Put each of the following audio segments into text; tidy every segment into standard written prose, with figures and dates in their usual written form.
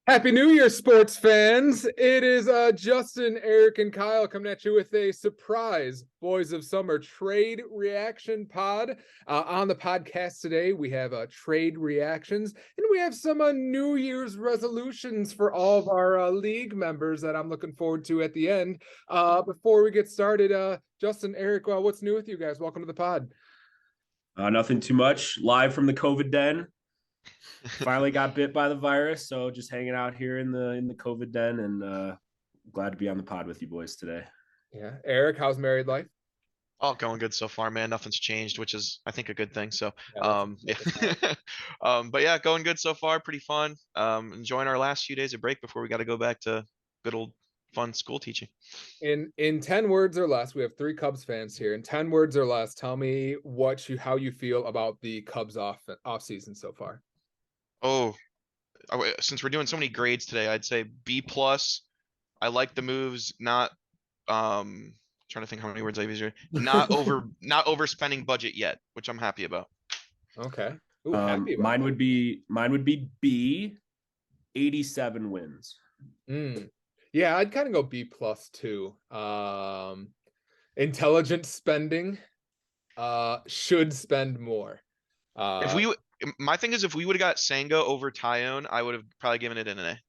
Happy New Year, sports fans. It is Justin, Eric, and Kyle coming at you with a surprise Boys of Summer trade reaction pod. On the podcast today, we have trade reactions, and we have some New Year's resolutions for all of our league members that I'm looking forward to at the end. Before we get started, Justin, Eric, what's new with you guys? Welcome to the pod. Nothing too much. Live from the COVID den. Finally got bit by the virus, so just hanging out here in the COVID den, and glad to be on the pod with you boys today. Yeah, Eric, how's married life? Oh, going good so far, man. Nothing's changed, which is I think a good thing. So, Yeah, yeah. But yeah, going good so far. Pretty fun. Enjoying our last few days of break before we got to go back to good old fun school teaching. In 10 words or less, we have three Cubs fans here. In 10 words or less, tell me how you feel about the Cubs off season so far. Oh, since we're doing so many grades today, I'd say B plus. I like the moves, not trying to think how many words I've used here. Not overspending budget yet, which I'm happy about. Okay. Ooh, happy about mine would be B, 87 wins. Yeah, I'd kind of go B plus too. Intelligent spending. Should spend more. My thing is, if we would have got Senga over Tyone, I would have probably given it an A.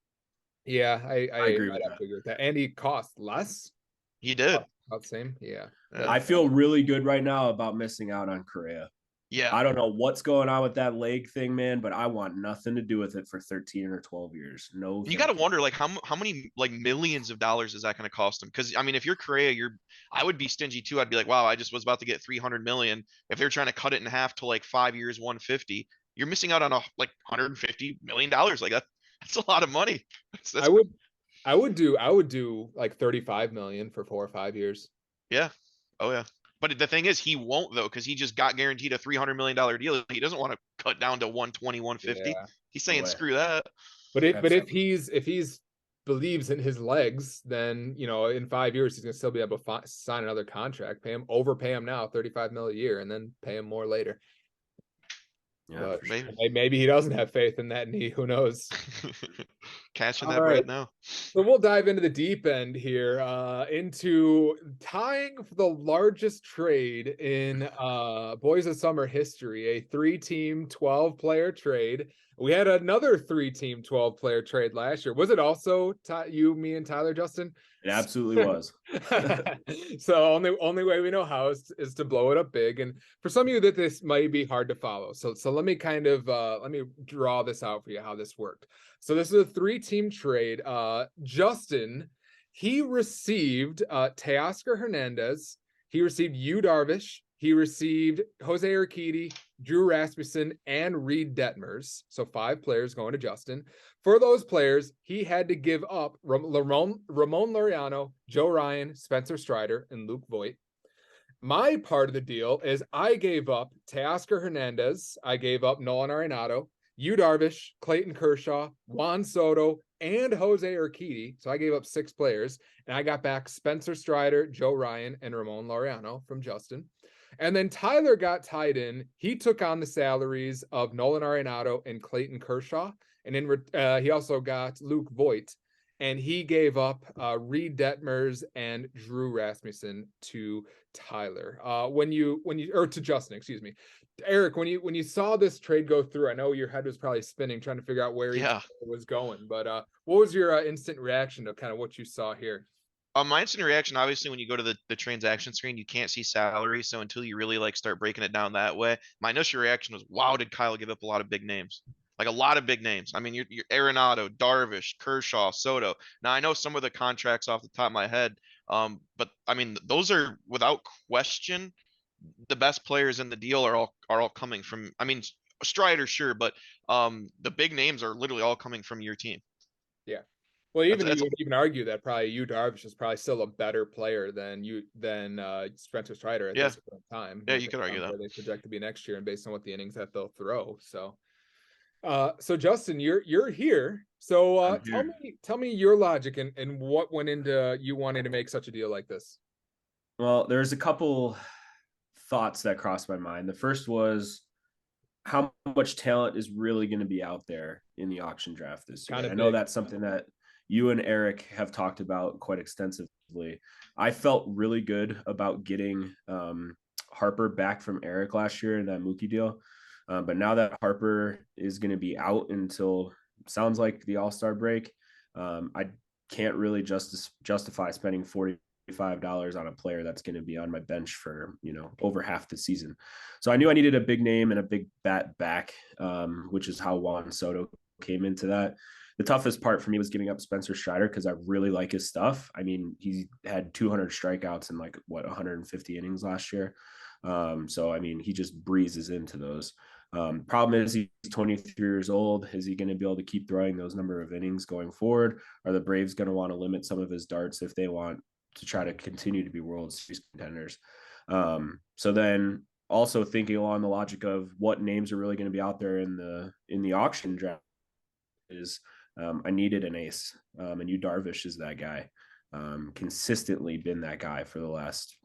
Yeah, I agree with that. Agree with that. And he cost less. He did. About the same. Yeah. I feel really good right now about missing out on Correa. Yeah. I don't know what's going on with that leg thing, man, but I want nothing to do with it for 13 or 12 years. No. You got to wonder, like, how many like millions of dollars is that going to cost him? Because I mean, if you're Correa, I would be stingy too. I'd be like, wow, I just was about to get 300 million. If they're trying to cut it in half to like 5 years, 150, you're missing out on like 150 million dollars. Like that's a lot of money. I would do like 35 million for 4 or 5 years. Yeah. Oh yeah. But the thing is, he won't though, because he just got guaranteed a $300 million deal. He doesn't want to cut down to 120, 150. Yeah. He's saying screw that. But if he's believes in his legs, then in 5 years he's gonna still be able to sign another contract, overpay him now, 35 million a year, and then pay him more later. Yeah, maybe he doesn't have faith in that knee. Who knows? Cashing that bread now. So we'll dive into the deep end here, into tying for the largest trade in Boys of Summer history, a 3-team, 12-player trade. We had another 3-team, 12-player trade last year. Was it also you, me, and Tyler, Justin? It absolutely was. So only way we know how is to blow it up big. And for some of you that this might be hard to follow. So let me kind of let me draw this out for you how this worked. So this is a 3-team trade. Justin, he received Teoscar Hernandez. He received Yu Darvish. He received Jose Urquidy, Drew Rasmussen, and Reed Detmers. So 5 players going to Justin. For those players, he had to give up Ramon Laureano, Joe Ryan, Spencer Strider, and Luke Voit. My part of the deal is I gave up Teoscar Hernandez. I gave up Nolan Arenado, Yu Darvish, Clayton Kershaw, Juan Soto, and Jose Urquidy. So I gave up 6 players, and I got back Spencer Strider, Joe Ryan, and Ramon Laureano from Justin. And then Tyler got tied in. He took on the salaries of Nolan Arenado and Clayton Kershaw. And he also got Luke Voit. And he gave up Reed Detmers and Drew Rasmussen to Tyler. To Justin, excuse me. Eric, when you saw this trade go through, I know your head was probably spinning trying to figure out where he was going. But what was your instant reaction to kind of what you saw here? My instant reaction, obviously, when you go to the transaction screen, you can't see salary. So until you really like start breaking it down that way, my initial reaction was, wow, did Kyle give up a lot of big names? Like a lot of big names. I mean, you're Arenado, Darvish, Kershaw, Soto. Now I know some of the contracts off the top of my head, but I mean those are without question the best players in the deal are all coming from. I mean, Strider, sure, but the big names are literally all coming from your team. Yeah. Well, you would even argue that probably Yu Darvish is probably still a better player than Spencer Strider at this point in time. Yeah, you could argue that. They project to be next year, and based on what the innings that they'll throw. So Justin, you're here. So tell me your logic and what went into you wanting to make such a deal like this. Well, there's a couple thoughts that crossed my mind. The first was how much talent is really going to be out there in the auction draft this year. Kind And I of know big. that's something that you and Eric have talked about quite extensively. I felt really good about getting Harper back from Eric last year in that Mookie deal. But now that Harper is going to be out until sounds like the All-Star break, I can't really justify spending $45 on a player that's going to be on my bench for, over half the season. So I knew I needed a big name and a big bat back, which is how Juan Soto came into that. The toughest part for me was giving up Spencer Strider because I really like his stuff. I mean, he had 200 strikeouts in 150 innings last year. So, I mean, he just breezes into those. Problem is he's 23 years old. Is he going to be able to keep throwing those number of innings going forward? Are the Braves going to want to limit some of his darts if they want to try to continue to be World Series contenders? So then also thinking along the logic of what names are really going to be out there in the auction draft is I needed an ace, and Yu Darvish is that guy. Consistently been that guy for the last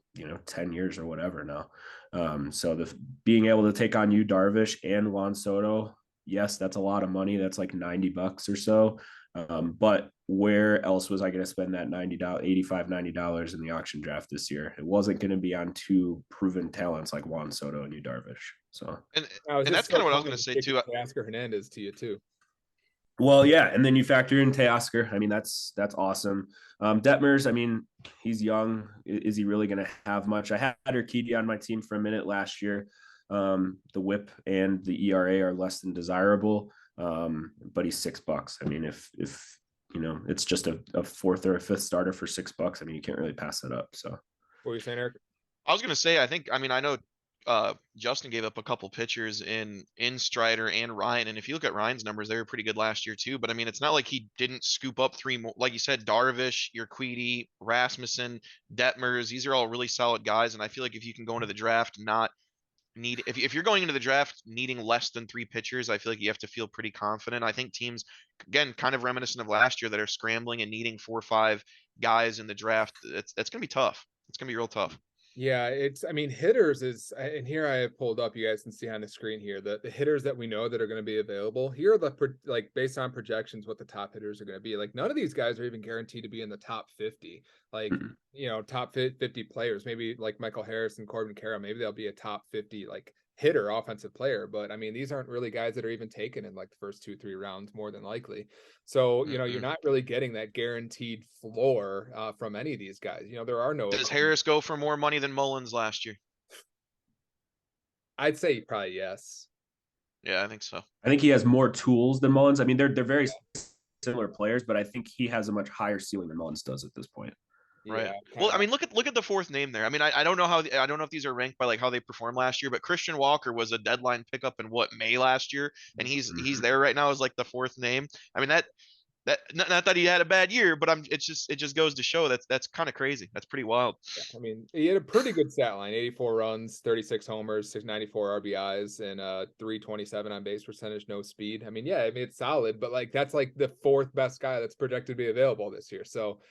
10 years or whatever now. So being able to take on Yu Darvish and Juan Soto, yes, that's a lot of money. That's like $90 or so. But where else was I going to spend that $90 in the auction draft this year? It wasn't going to be on two proven talents like Juan Soto and Yu Darvish. So, and that's kind of what I was going to say too. Oscar Hernandez to you too. Well, yeah, and then you factor in Teoscar. I mean, that's awesome. Detmers, I mean, he's young. Is he really going to have much? I had Urquidy on my team for a minute last year. The WHIP and the ERA are less than desirable, but he's $6. I mean, if it's just a fourth or a fifth starter for $6, I mean, you can't really pass that up. So, What are you saying, Eric? I was going to say, I know Justin gave up a couple pitchers in Strider and Ryan, and if you look at Ryan's numbers, they were pretty good last year too. But I mean, it's not like he didn't scoop up three more, like you said, Darvish, Urquidy, Rasmussen, Detmers. These are all really solid guys, and I feel like if you can go into the draft not need if you're going into the draft needing less than three pitchers, I feel like you have to feel pretty confident. I think teams, again, kind of reminiscent of last year, that are scrambling and needing 4 or 5 guys in the draft, that's gonna be tough. It's gonna be real tough. Yeah, I mean, hitters is, and here I have pulled up, you guys can see on the screen here, the hitters that we know that are going to be available. Here are like based on projections, what the top hitters are going to be. Like none of these guys are even guaranteed to be in the top 50. Like, top 50 players, maybe like Michael Harris and Corbin Carroll, maybe they'll be a top 50 like hitter, offensive player. But I mean, these aren't really guys that are even taken in like the first 2-3 rounds, more than likely. So, you're not really getting that guaranteed floor from any of these guys. There are no. Does Harris go for more money than Mullins last year? I'd say probably yes. Yeah, I think so. I think he has more tools than Mullins. I mean, they're very similar players, but I think he has a much higher ceiling than Mullins does at this point. Right. Yeah, Well, I mean, look at the fourth name there. I mean, I don't know I don't know if these are ranked by like how they performed last year, but Christian Walker was a deadline pickup in May last year, and he's there right now as like the fourth name. I mean, that not that he had a bad year, but it just goes to show that's kind of crazy. That's pretty wild. Yeah, I mean, he had a pretty good stat line: 84 runs, 36 homers, 694 RBIs, and 327 on base percentage, no speed. I mean, yeah, I mean it's solid, but like that's like the fourth best guy that's projected to be available this year. So,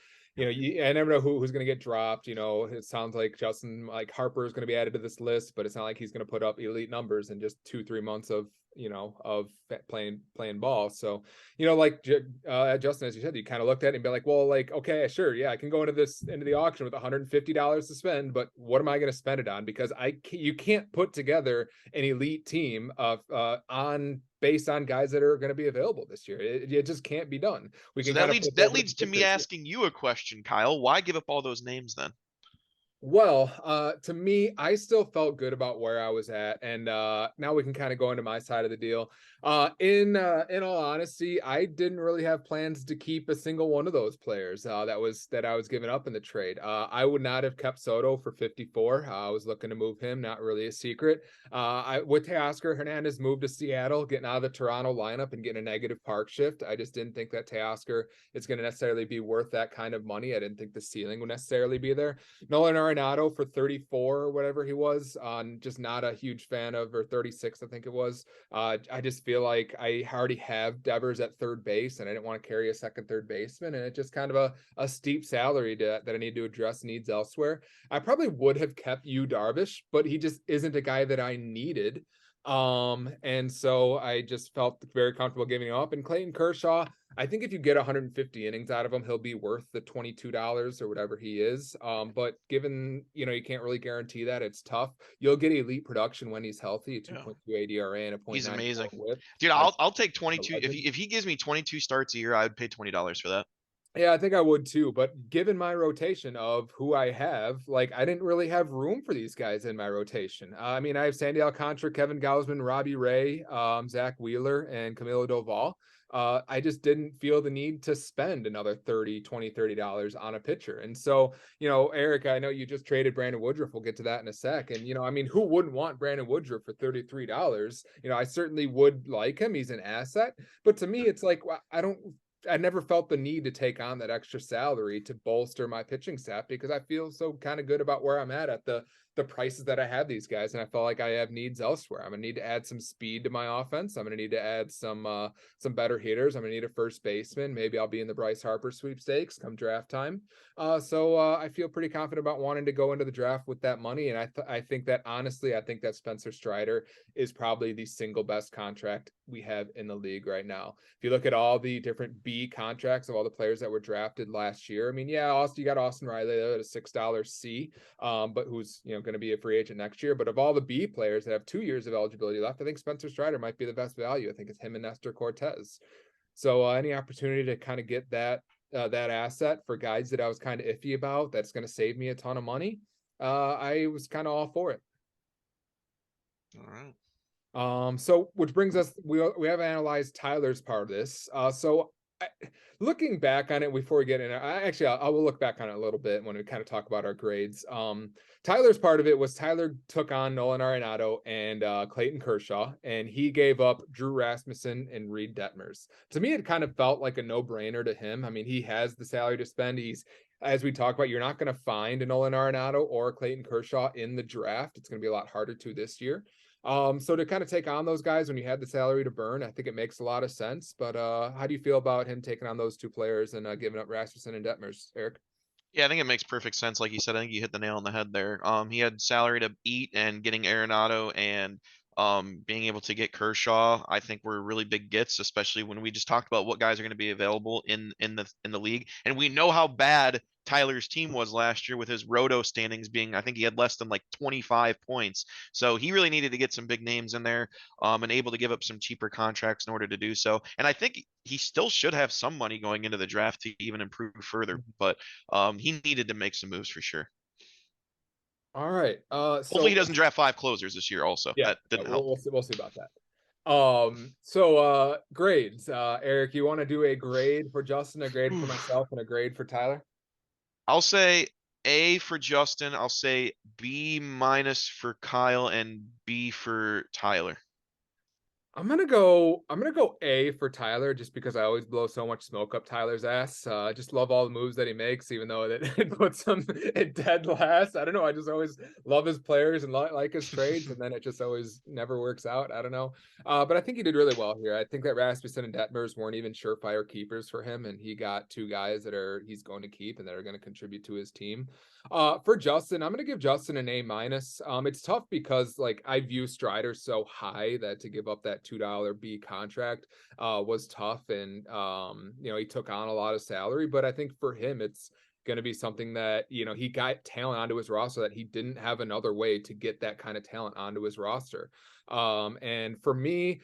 I never know who's going to get dropped. It sounds like Justin, like Harper is going to be added to this list, but it's not like he's going to put up elite numbers in just 2-3 months of playing ball. So, like Justin, as you said, you kind of looked at it and be like, well, like, okay, sure, yeah, I can go into the auction with $150 to spend, but what am I going to spend it on? Because you can't put together an elite team of based on guys that are going to be available this year. It just can't be done. So that leads to me asking you a question, Kyle. Why give up all those names then? Well, to me, I still felt good about where I was at, and now we can kind of go into my side of the deal. In all honesty, I didn't really have plans to keep a single one of those players that I was giving up in the trade. I would not have kept Soto for 54. I was looking to move him, not really a secret. With Teoscar Hernandez moved to Seattle, getting out of the Toronto lineup and getting a negative park shift, I just didn't think that Teoscar is going to necessarily be worth that kind of money. I didn't think the ceiling would necessarily be there. Nolan Arenado for 34 or whatever he was, just not a huge fan of, or 36, I think it was. I just feel like I already have Devers at third base, and I didn't want to carry a second third baseman, and it's just kind of a steep salary that I need to address needs elsewhere. I probably would have kept Yu Darvish, but he just isn't a guy that I needed. And so I just felt very comfortable giving him up. And Clayton Kershaw, I think if you get 150 innings out of him, he'll be worth the $22 or whatever he is. But given, you can't really guarantee that, it's tough. You'll get elite production when he's healthy, a 2.2 ADRA and a He's 0.94 amazing. whip. Dude, I'll take 22. legend. If he gives me 22 starts a year, I would pay $20 for that. Yeah, I think I would too. But given my rotation of who I have, like I didn't really have room for these guys in my rotation. I mean, I have Sandy Alcantara, Kevin Gausman, Robbie Ray, Zach Wheeler, and Camilo Doval. I just didn't feel the need to spend another $30 on a pitcher. And so, Eric, I know you just traded Brandon Woodruff. We'll get to that in a sec. And, I mean, who wouldn't want Brandon Woodruff for $33? I certainly would like him. He's an asset. But to me, it's like, I never felt the need to take on that extra salary to bolster my pitching staff because I feel so kind of good about where I'm at the prices that I have these guys. And I felt like I have needs elsewhere. I'm going to need to add some speed to my offense. I'm going to need to add some better hitters. I'm going to need a first baseman. Maybe I'll be in the Bryce Harper sweepstakes come draft time. So I feel pretty confident about wanting to go into the draft with that money. And I think that honestly, I think that Spencer Strider is probably the single best contract we have in the league right now. If you look at all the different B contracts of all the players that were drafted last year, I mean, yeah, you got Austin Riley at a $6 C, but who's going to be a free agent next year. But of all the B players that have 2 years of eligibility left, I think Spencer Strider might be the best value. I think it's him and Nestor Cortez. So any opportunity to kind of get that asset for guys that I was kind of iffy about, that's going to save me a ton of money, I was kind of all for it. All right. So which brings us, we have analyzed Tyler's part of this. Looking back on it before we get in, I will look back on it a little bit when we kind of talk about our grades. Tyler's part of it was Tyler took on Nolan Arenado and Clayton Kershaw, and he gave up Drew Rasmussen and Reed Detmers. To me, it kind of felt like a no-brainer to him. I mean, he has the salary to spend. As we talk about, you're not going to find a Nolan Arenado or Clayton Kershaw in the draft. It's going to be a lot harder to this year. So to kind of take on those guys when you had the salary to burn, I think it makes a lot of sense. But how do you feel about him taking on those two players and giving up Rasmussen and Detmers, Eric? Yeah, I think it makes perfect sense. Like you said, I think you hit the nail on the head there. He had salary to eat, and getting Arenado and being able to get Kershaw, I think were really big gets, especially when we just talked about what guys are going to be available in the league. And we know how bad Tyler's team was last year with his roto standings being, I think he had less than like 25 points. So he really needed to get some big names in there, and able to give up some cheaper contracts in order to do so. And I think he still should have some money going into the draft to even improve further, but he needed to make some moves for sure. All right. Hopefully he doesn't draft 5 closers this year also. Yeah, That didn't help. We'll see about that. Grades. Eric, you want to do a grade for Justin, a grade for myself, and a grade for Tyler? I'll say A for Justin. I'll say B- for Kyle and B for Tyler. I'm gonna go A for Tyler just because I always blow so much smoke up Tyler's ass. I just love all the moves that he makes, even though it puts him at dead last. I don't know. I just always love his players and like his trades, and then it just always never works out. I don't know. But I think he did really well here. I think that Rasmussen and Detmers weren't even surefire keepers for him, and he got 2 guys that he's going to keep and that are going to contribute to his team. For Justin, I'm going to give Justin an A-. It's tough because like I view Strider so high that to give up that $2 B contract was tough, and he took on a lot of salary. But I think for him, it's going to be something that he got talent onto his roster that he didn't have another way to get that kind of talent onto his roster. And for me,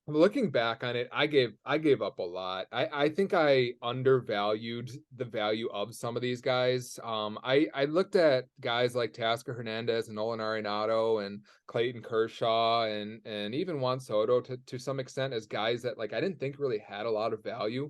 looking back on it, I gave up a lot. I think I undervalued the value of some of these guys. I looked at guys like Tasker Hernandez and Nolan Arenado and Clayton Kershaw and even Juan Soto to some extent as guys that like I didn't think really had a lot of value.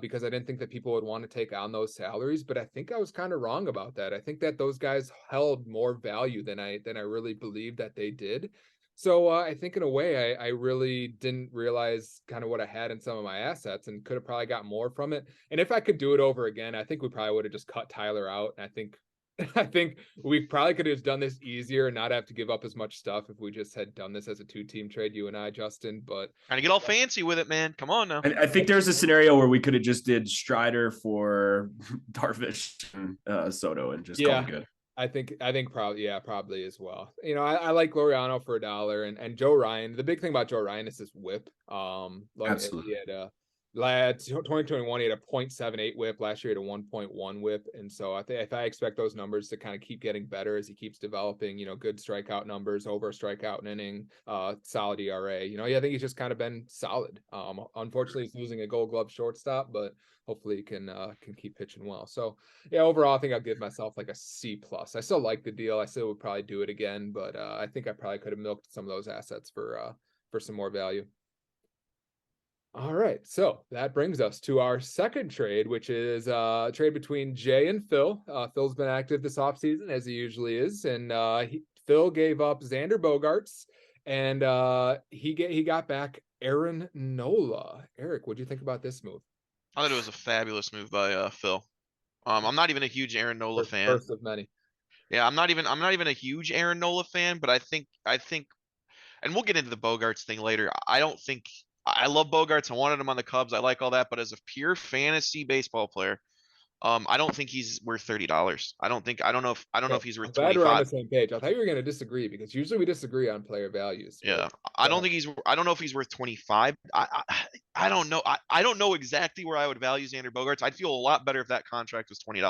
Because I didn't think that people would want to take on those salaries, but I think I was kind of wrong about that. I think that those guys held more value than I really believed that they did. So I think in a way, I really didn't realize kind of what I had in some of my assets and could have probably got more from it. And if I could do it over again, I think we probably would have just cut Tyler out. And I think we probably could have done this easier and not have to give up as much stuff if we just had done this as a 2-team trade, you and I, Justin. But trying to get all fancy with it, man. Come on now. I think there's a scenario where we could have just did Strider for Darvish and Soto and just call it good. I think probably as well. I like Loriano for $1 and Joe Ryan. The big thing about Joe Ryan is his whip. Like he Absolutely. had a 2021, he had a .78 whip. Last year he had a 1.1 whip. And so I expect those numbers to kind of keep getting better as he keeps developing, good strikeout numbers, over a strikeout an inning, solid ERA. I think he's just kind of been solid. Unfortunately he's losing a Gold Glove shortstop, but hopefully he can keep pitching well. So yeah, overall, I think I'll give myself like a C+. I still like the deal. I still would probably do it again, but I think I probably could have milked some of those assets for some more value. All right, so that brings us to our second trade, which is a trade between Jay and Phil. Phil's been active this offseason, as he usually is, and Phil gave up Xander Bogaerts, and he got back Aaron Nola. Eric, what do you think about this move? I thought it was a fabulous move by Phil. I'm not even a huge Aaron Nola fan. First of many. Yeah, I'm not even a huge Aaron Nola fan, but I think, and we'll get into the Bogarts thing later. I don't think I love Bogarts. I wanted him on the Cubs. I like all that, but as a pure fantasy baseball player, I don't think he's worth $30. I don't know if he's I'm worth glad we're on 25. the same page. I thought you were going to disagree because usually we disagree on player values. But Yeah, I go don't ahead. think I don't know if he's worth 25. I don't know. I don't know exactly where I would value Xander Bogaerts. I'd feel a lot better if that contract was $20.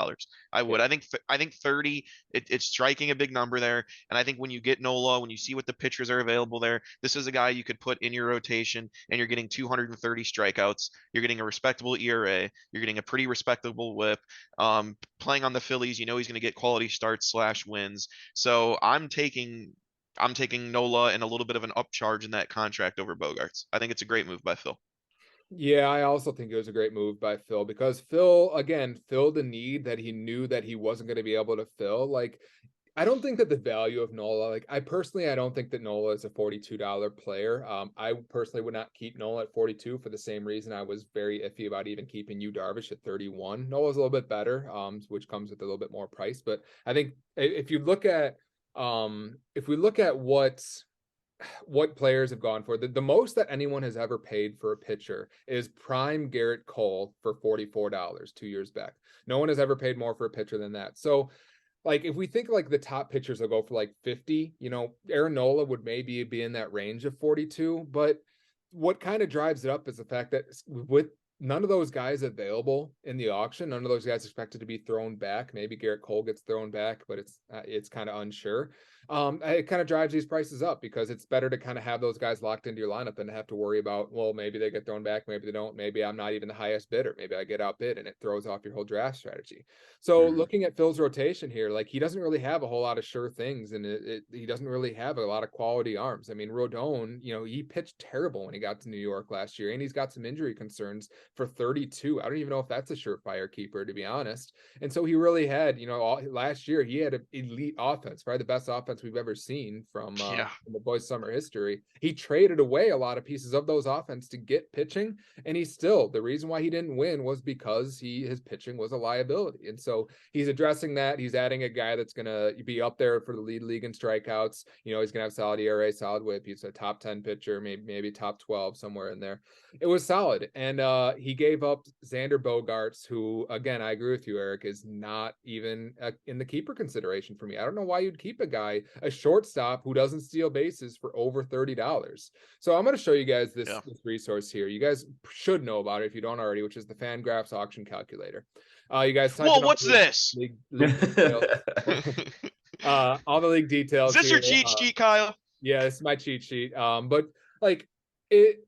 I Yeah. would. I think 30. It's striking a big number there. And I think when you get Nola, when you see what the pitchers are available there, this is a guy you could put in your rotation, and you're getting 230 strikeouts. You're getting a respectable ERA. You're getting a pretty respectable WHIP. Playing on the Phillies, he's going to get quality starts / wins. So I'm taking Nola and a little bit of an upcharge in that contract over Bogarts. I think it's a great move by Phil. Yeah, I also think it was a great move by Phil because Phil, again, filled a need that he knew that he wasn't going to be able to fill. Like, I don't think that the value of Nola, like I don't think that Nola is a $42 player. I personally would not keep Nola at 42 for the same reason I was very iffy about even keeping Yu Darvish at 31. Nola's a little bit better, which comes with a little bit more price. But I think if we look at what players have gone for, the most that anyone has ever paid for a pitcher is prime Garrett Cole for $44 2 years back. No one has ever paid more for a pitcher than that. So like if we think like the top pitchers will go for like 50, Aaron Nola would maybe be in that range of 42. But what kind of drives it up is the fact that with none of those guys available in the auction, none of those guys expected to be thrown back. Maybe Garrett Cole gets thrown back, but it's kind of unsure. It kind of drives these prices up because it's better to kind of have those guys locked into your lineup than to have to worry about, well, maybe they get thrown back, maybe they don't, maybe I'm not even the highest bidder, maybe I get outbid, and it throws off your whole draft strategy. So Mhm. looking at Phil's rotation here, like he doesn't really have a whole lot of sure things, and he doesn't really have a lot of quality arms. I mean, Rodon, he pitched terrible when he got to New York last year, and he's got some injury concerns for 32. I don't even know if that's a surefire keeper, to be honest. And so he really had, last year he had an elite offense, probably the best offense we've ever seen Yeah. from the boys' summer history. He traded away a lot of pieces of those offense to get pitching, and the reason why he didn't win was because his pitching was a liability. And so he's addressing that. He's adding a guy that's going to be up there for the league in strikeouts. He's going to have solid ERA, solid whip. He's a top 10 pitcher, maybe top 12, somewhere in there. It was solid. And he gave up Xander Bogaerts, who, again, I agree with you, Eric, is not even in the keeper consideration for me. I don't know why you'd keep a shortstop who doesn't steal bases for over $30. So I'm going to show you guys this Yeah. resource here. You guys should know about it if you don't already, which is the Fangraphs auction calculator. You guys type Whoa, in all what's this? league details. All the league Is details this your here. cheat sheet, Kyle? Yeah, this is my cheat sheet. But like it,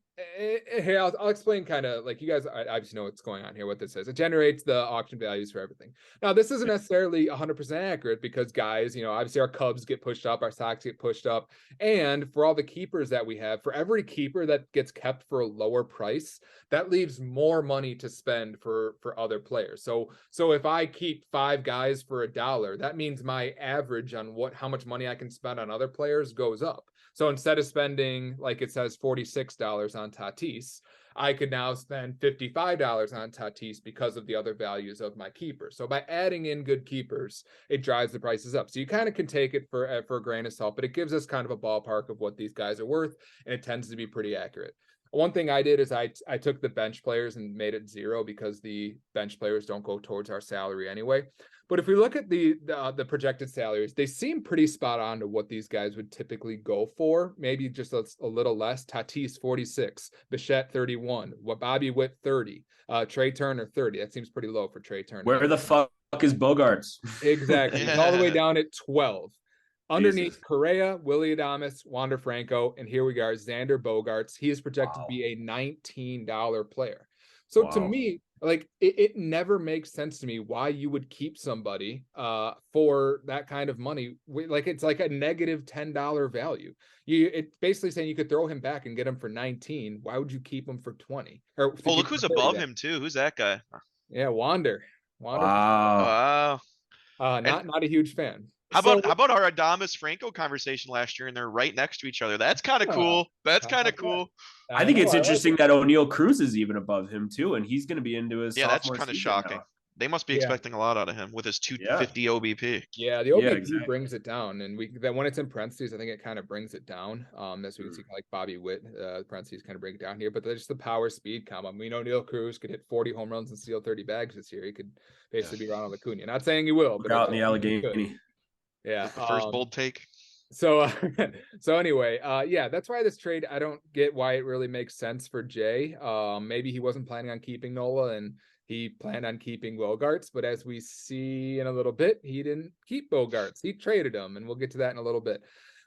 here I'll explain kind of like you guys obviously know what's going on here, what this is. It generates the auction values for everything. Now, this isn't necessarily 100% accurate because guys, obviously our Cubs get pushed up, our Sox get pushed up, and for all the keepers that we have, for every keeper that gets kept for a lower price, that leaves more money to spend for other players. So if I keep 5 guys for $1, that means my average on how much money I can spend on other players goes up. So instead of spending, like it says, $46 on Tatis, I could now spend $55 on Tatis because of the other values of my keepers. So by adding in good keepers, it drives the prices up. So you kind of can take it for a grain of salt, but it gives us kind of a ballpark of what these guys are worth, and it tends to be pretty accurate. One thing I did is I took the bench players and made it 0 because the bench players don't go towards our salary anyway. But if we look at the projected salaries, they seem pretty spot on to what these guys would typically go for. Maybe just a little less. Tatis 46, Bichette 31, Bobby Witt 30, Trey Turner 30. That seems pretty low for Trey Turner. Where the fuck is Bogarts? Exactly. He's all the way down at 12. Underneath Jesus. Correa, Willie Adames, Wander Franco, and here we are, Xander Bogaerts. He is projected to be a $19 player. So to me, like it never makes sense to me why you would keep somebody for that kind of money. Like it's like a negative $10 value. It's basically saying you could throw him back and get him for 19. Why would you keep him for 20? Or Oh, look who's above him too. Who's that guy? Yeah, Wander. Wow. Wow. Not a huge fan. How about our Adames Franco conversation last year, and they're right next to each other? That's kind of cool. That's kind of cool. I think it's interesting that O'Neal Cruz is even above him too, and he's going to be into his that's sophomore kind of season shocking. now. They must be expecting a lot out of him with his 250 OBP. Yeah, the OBP exactly. brings it down, and when it's in parentheses, I think it kind of brings it down. As we can see, like Bobby Witt, parentheses kind of bring it down here, but there's the power speed combo. We know Neil Cruz could hit 40 home runs and steal 30 bags this year. He could basically be Ronald Acuna. Not saying he will, but out in the Allegheny. Yeah, the first bold take. So anyway, that's why this trade, I don't get why it really makes sense for Jay. Maybe he wasn't planning on keeping Nola and he planned on keeping Bogarts, but as we see in a little bit, he didn't keep Bogarts. He traded him, and we'll get to that in a little bit.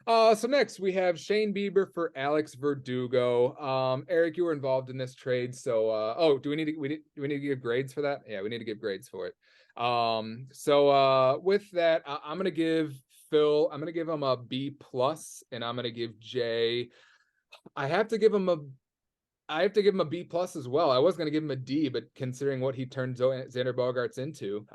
So next we have Shane Bieber for Alex Verdugo. Eric, you were involved in this trade, so do we need to give grades for that? Yeah, we need to give grades for it. With that, I'm gonna give Phil, I'm gonna give him a B+, and I'm gonna give Jay, I have to give him a B+ as well. I was gonna give him a D, but considering what he turned Xander Bogaerts into,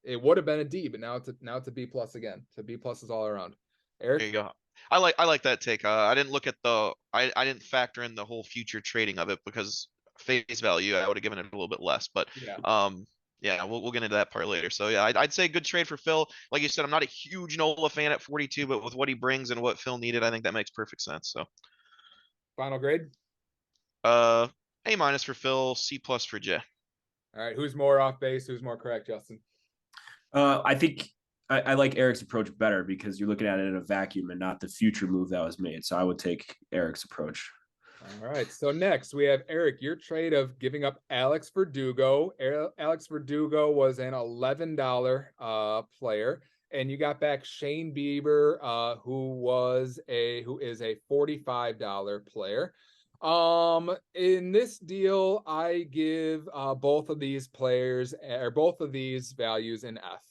it would have been a D, but now it's a B+ again. So B+ is all around. Eric? There you go. I like that take. I didn't look at I didn't factor in the whole future trading of it because face value I would have given it a little bit less, but we'll get into that part later. So yeah, I'd say good trade for Phil. Like you said, I'm not a huge Nola fan at 42, but with what he brings and what Phil needed, I think that makes perfect sense. So Final grade? A- for Phil, C+ for Jay. All right, who's more off base? Who's more correct, Justin? I think I like Eric's approach better because you're looking at it in a vacuum and not the future move that was made. So I would take Eric's approach. All right. So next we have Eric, your trade of giving up Alex Verdugo. Alex Verdugo was an $11 player, and you got back Shane Bieber, who is a $45 player. In this deal, I give both of these players or both of these values an F.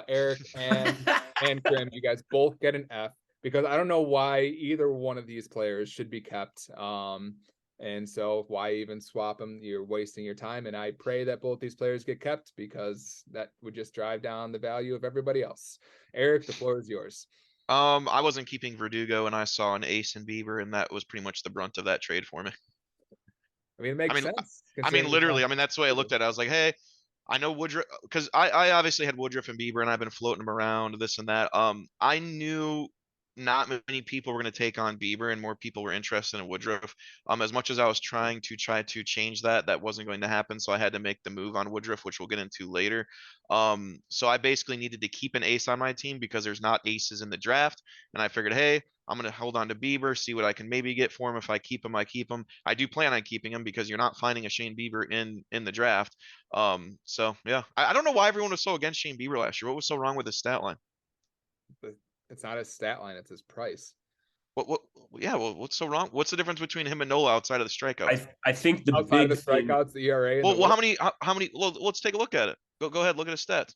Eric and Krim, you guys both get an F, because I don't know why either one of these players should be kept. And so why even swap them? You're wasting your time. And I pray that both these players get kept, because that would just drive down the value of everybody else. Eric, the floor is yours. I wasn't keeping Verdugo, and I saw an ace in Bieber, and that was pretty much the brunt of that trade for me. I mean, it makes sense. Literally, that's the way I looked at it. I was like, hey, I know Woodruff, because I obviously had Woodruff and Bieber, and I've been floating them around, this and that. I knew not many people were going to take on Bieber, and more people were interested in Woodruff. As much as I was trying to change that, that wasn't going to happen. So I had to make the move on Woodruff, which we'll get into later. So I basically needed to keep an ace on my team because there's not aces in the draft. And I figured, hey, I'm going to hold on to Bieber, see what I can maybe get for him. If I keep him, I keep him. I do plan on keeping him because you're not finding a Shane Bieber in the draft. So yeah, I don't know why everyone was so against Shane Bieber last year. What was so wrong with his stat line? It's not his stat line, it's his price. What's so wrong? What's the difference between him and Nola outside of the strikeouts? I think the outside big of the strikeouts, the ERA. How many? Well, let's take a look at it. Go ahead, look at his stats.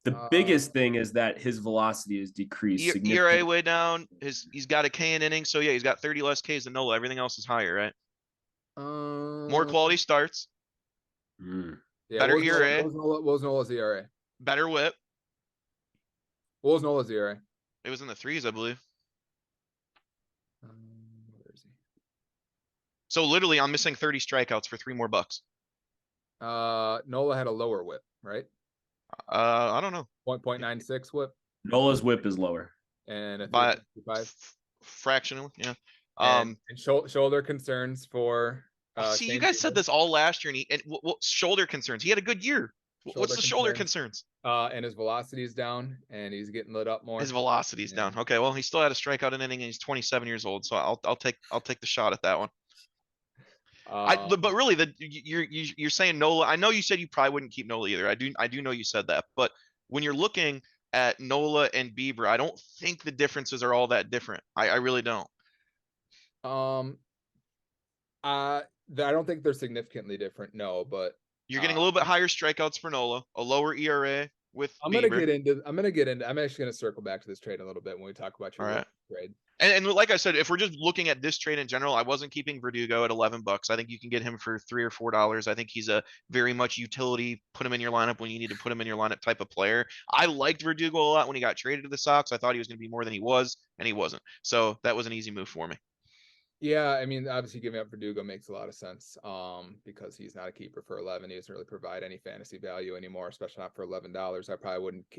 The biggest thing is that his velocity has decreased significantly. ERA way down. He's got a K in innings, so yeah, he's got 30 less Ks than Nola. Everything else is higher, right? More quality starts. Yeah, better ERA. What was Nola's ERA? Better whip. What was Nola's ERA? It was in the threes, I believe. Where is he? So literally, I'm missing 30 strikeouts for $3 more. Nola had a lower whip, right? I don't know. 1.96 whip. Nola's whip is lower. And a But 3.25. fractionally, yeah. And shoulder concerns for see, you Shane guys said Bieber. this all last year, and shoulder concerns. He had a good year. What's the shoulder concerns. concerns? And his velocity is down, and he's getting lit up more. His velocity's down. Okay, well, he still had a strikeout in inning, and he's 27 years old, so I'll take the shot at that one. But really, you're saying Nola. I know you said you probably wouldn't keep Nola either. I do know you said that. But when you're looking at Nola and Bieber, I don't think the differences are all that different. I really don't. I don't think they're significantly different. No, but You're getting a little bit higher strikeouts for Nola, a lower ERA with I'm Bieber. I'm actually gonna circle back to this trade a little bit when we talk about your All right. trade. And like I said, if we're just looking at this trade in general, I wasn't keeping Verdugo at $11. I think you can get him for $3 or $4. I think he's a very much utility, put him in your lineup when you need to put him in your lineup type of player. I liked Verdugo a lot when he got traded to the Sox. I thought he was going to be more than he was, and he wasn't. So that was an easy move for me. Yeah, I mean, obviously giving up Verdugo makes a lot of sense. Because he's not a keeper for 11. He doesn't really provide any fantasy value anymore, especially not for $11.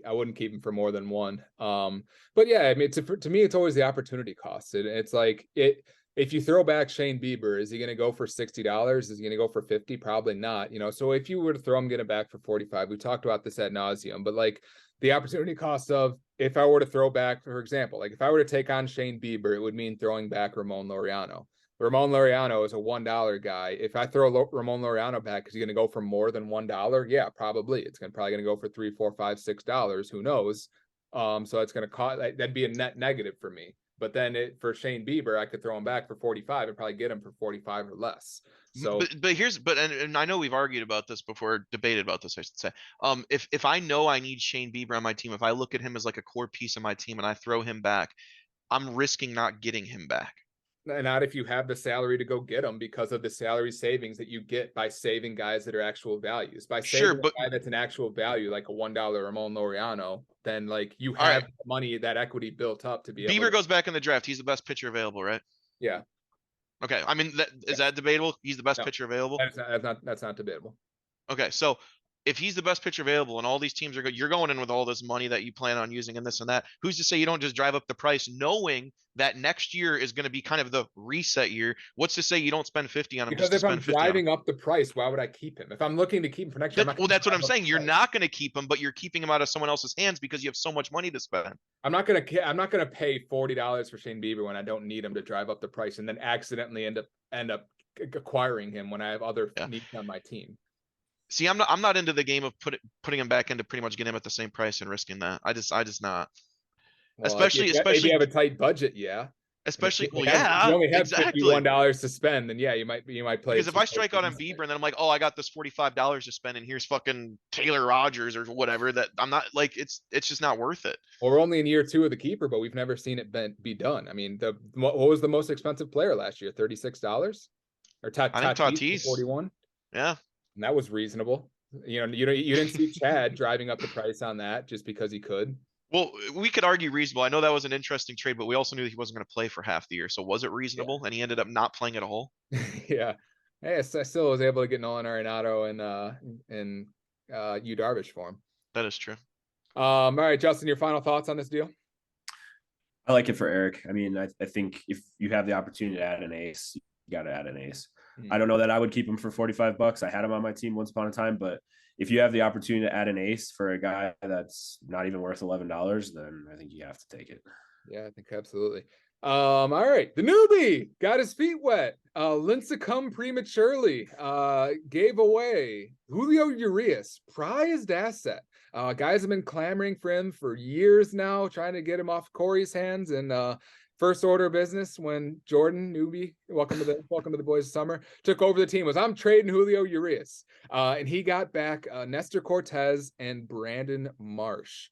I wouldn't keep him for more than one. But yeah, I mean, to me, it's always the opportunity cost. It's like if you throw back Shane Bieber, is he going to go for $60? Is he going to go for 50? Probably not. So if you were to throw him, get him back for 45, we talked about this ad nauseum, but like the opportunity cost of, if I were to throw back, for example, like if I were to take on Shane Bieber, it would mean throwing back Ramon Laureano. Ramon Laureano is a $1 guy. If I throw Ramon Laureano back, is he going to go for more than $1? Yeah, probably. It's probably going to go for $3, $4, $5, $6. Who knows? So it's going to cost, that'd be a net negative for me. But then for Shane Bieber, I could throw him back for 45 and probably get him for 45 or less. So, and I know we've argued about this before, debated about this, I should say. If I know I need Shane Bieber on my team, if I look at him as like a core piece of my team and I throw him back, I'm risking not getting him back. Not if you have the salary to go get them, because of the salary savings that you get by saving guys that are actual values. By saving a guy that's an actual value, like a $1 Ramon Laureano, then like you have money, that equity built up to be able. Bieber goes back in the draft. He's the best pitcher available, right? Yeah. Okay. I mean, is that debatable? He's the best pitcher available? That's not debatable. Okay. So if he's the best pitcher available and all these teams are good, you're going in with all this money that you plan on using and this and that. Who's to say you don't just drive up the price knowing that next year is going to be kind of the reset year? What's to say you don't spend 50 on him? Because if I'm driving up the price, why would I keep him? If I'm looking to keep him for next year, that's what I'm saying. You're not going to keep him, but you're keeping him out of someone else's hands because you have so much money to spend. I'm not going to pay $40 for Shane Bieber when I don't need him to drive up the price and then accidentally end up acquiring him when I have other needs on my team. See, I'm not into the game of putting him back into pretty much getting him at the same price and risking that. I just not. Well, especially if you have a tight budget, yeah. Especially, you only have $51 to spend, then yeah, you might play. Because if I strike out on Bieber and then I'm like, oh, I got this $45 to spend, and here's fucking Taylor Rogers or whatever, that I'm not like, it's just not worth it. Well, we're only in year 2 of the keeper, but we've never seen it be done. I mean, what was the most expensive player last year? $36 or Tatis 41? Yeah. And that was reasonable. You didn't see Chad driving up the price on that just because he could. Well, we could argue reasonable. I know that was an interesting trade, but we also knew he wasn't going to play for half the year. So was it reasonable? Yeah. And he ended up not playing at all. Yeah. Hey, I still was able to get Nolan Arenado and Yu Darvish for him. That is true. All right, Justin, your final thoughts on this deal? I like it for Eric. I mean, I think if you have the opportunity to add an ace, you got to add an ace. I don't know that I would keep him for $45. I had him on my team once upon a time, but if you have the opportunity to add an ace for a guy that's not even worth $11, then I think you have to take it. Yeah, I think absolutely. All right. The newbie got his feet wet. Lincecum prematurely gave away Julio Urias, prized asset. Guys have been clamoring for him for years now, trying to get him off Corey's hands, and first order of business when Jordan, newbie, welcome to the boys of summer, took over the team was, I'm trading Julio Urias. And he got back Nestor Cortez and Brandon Marsh.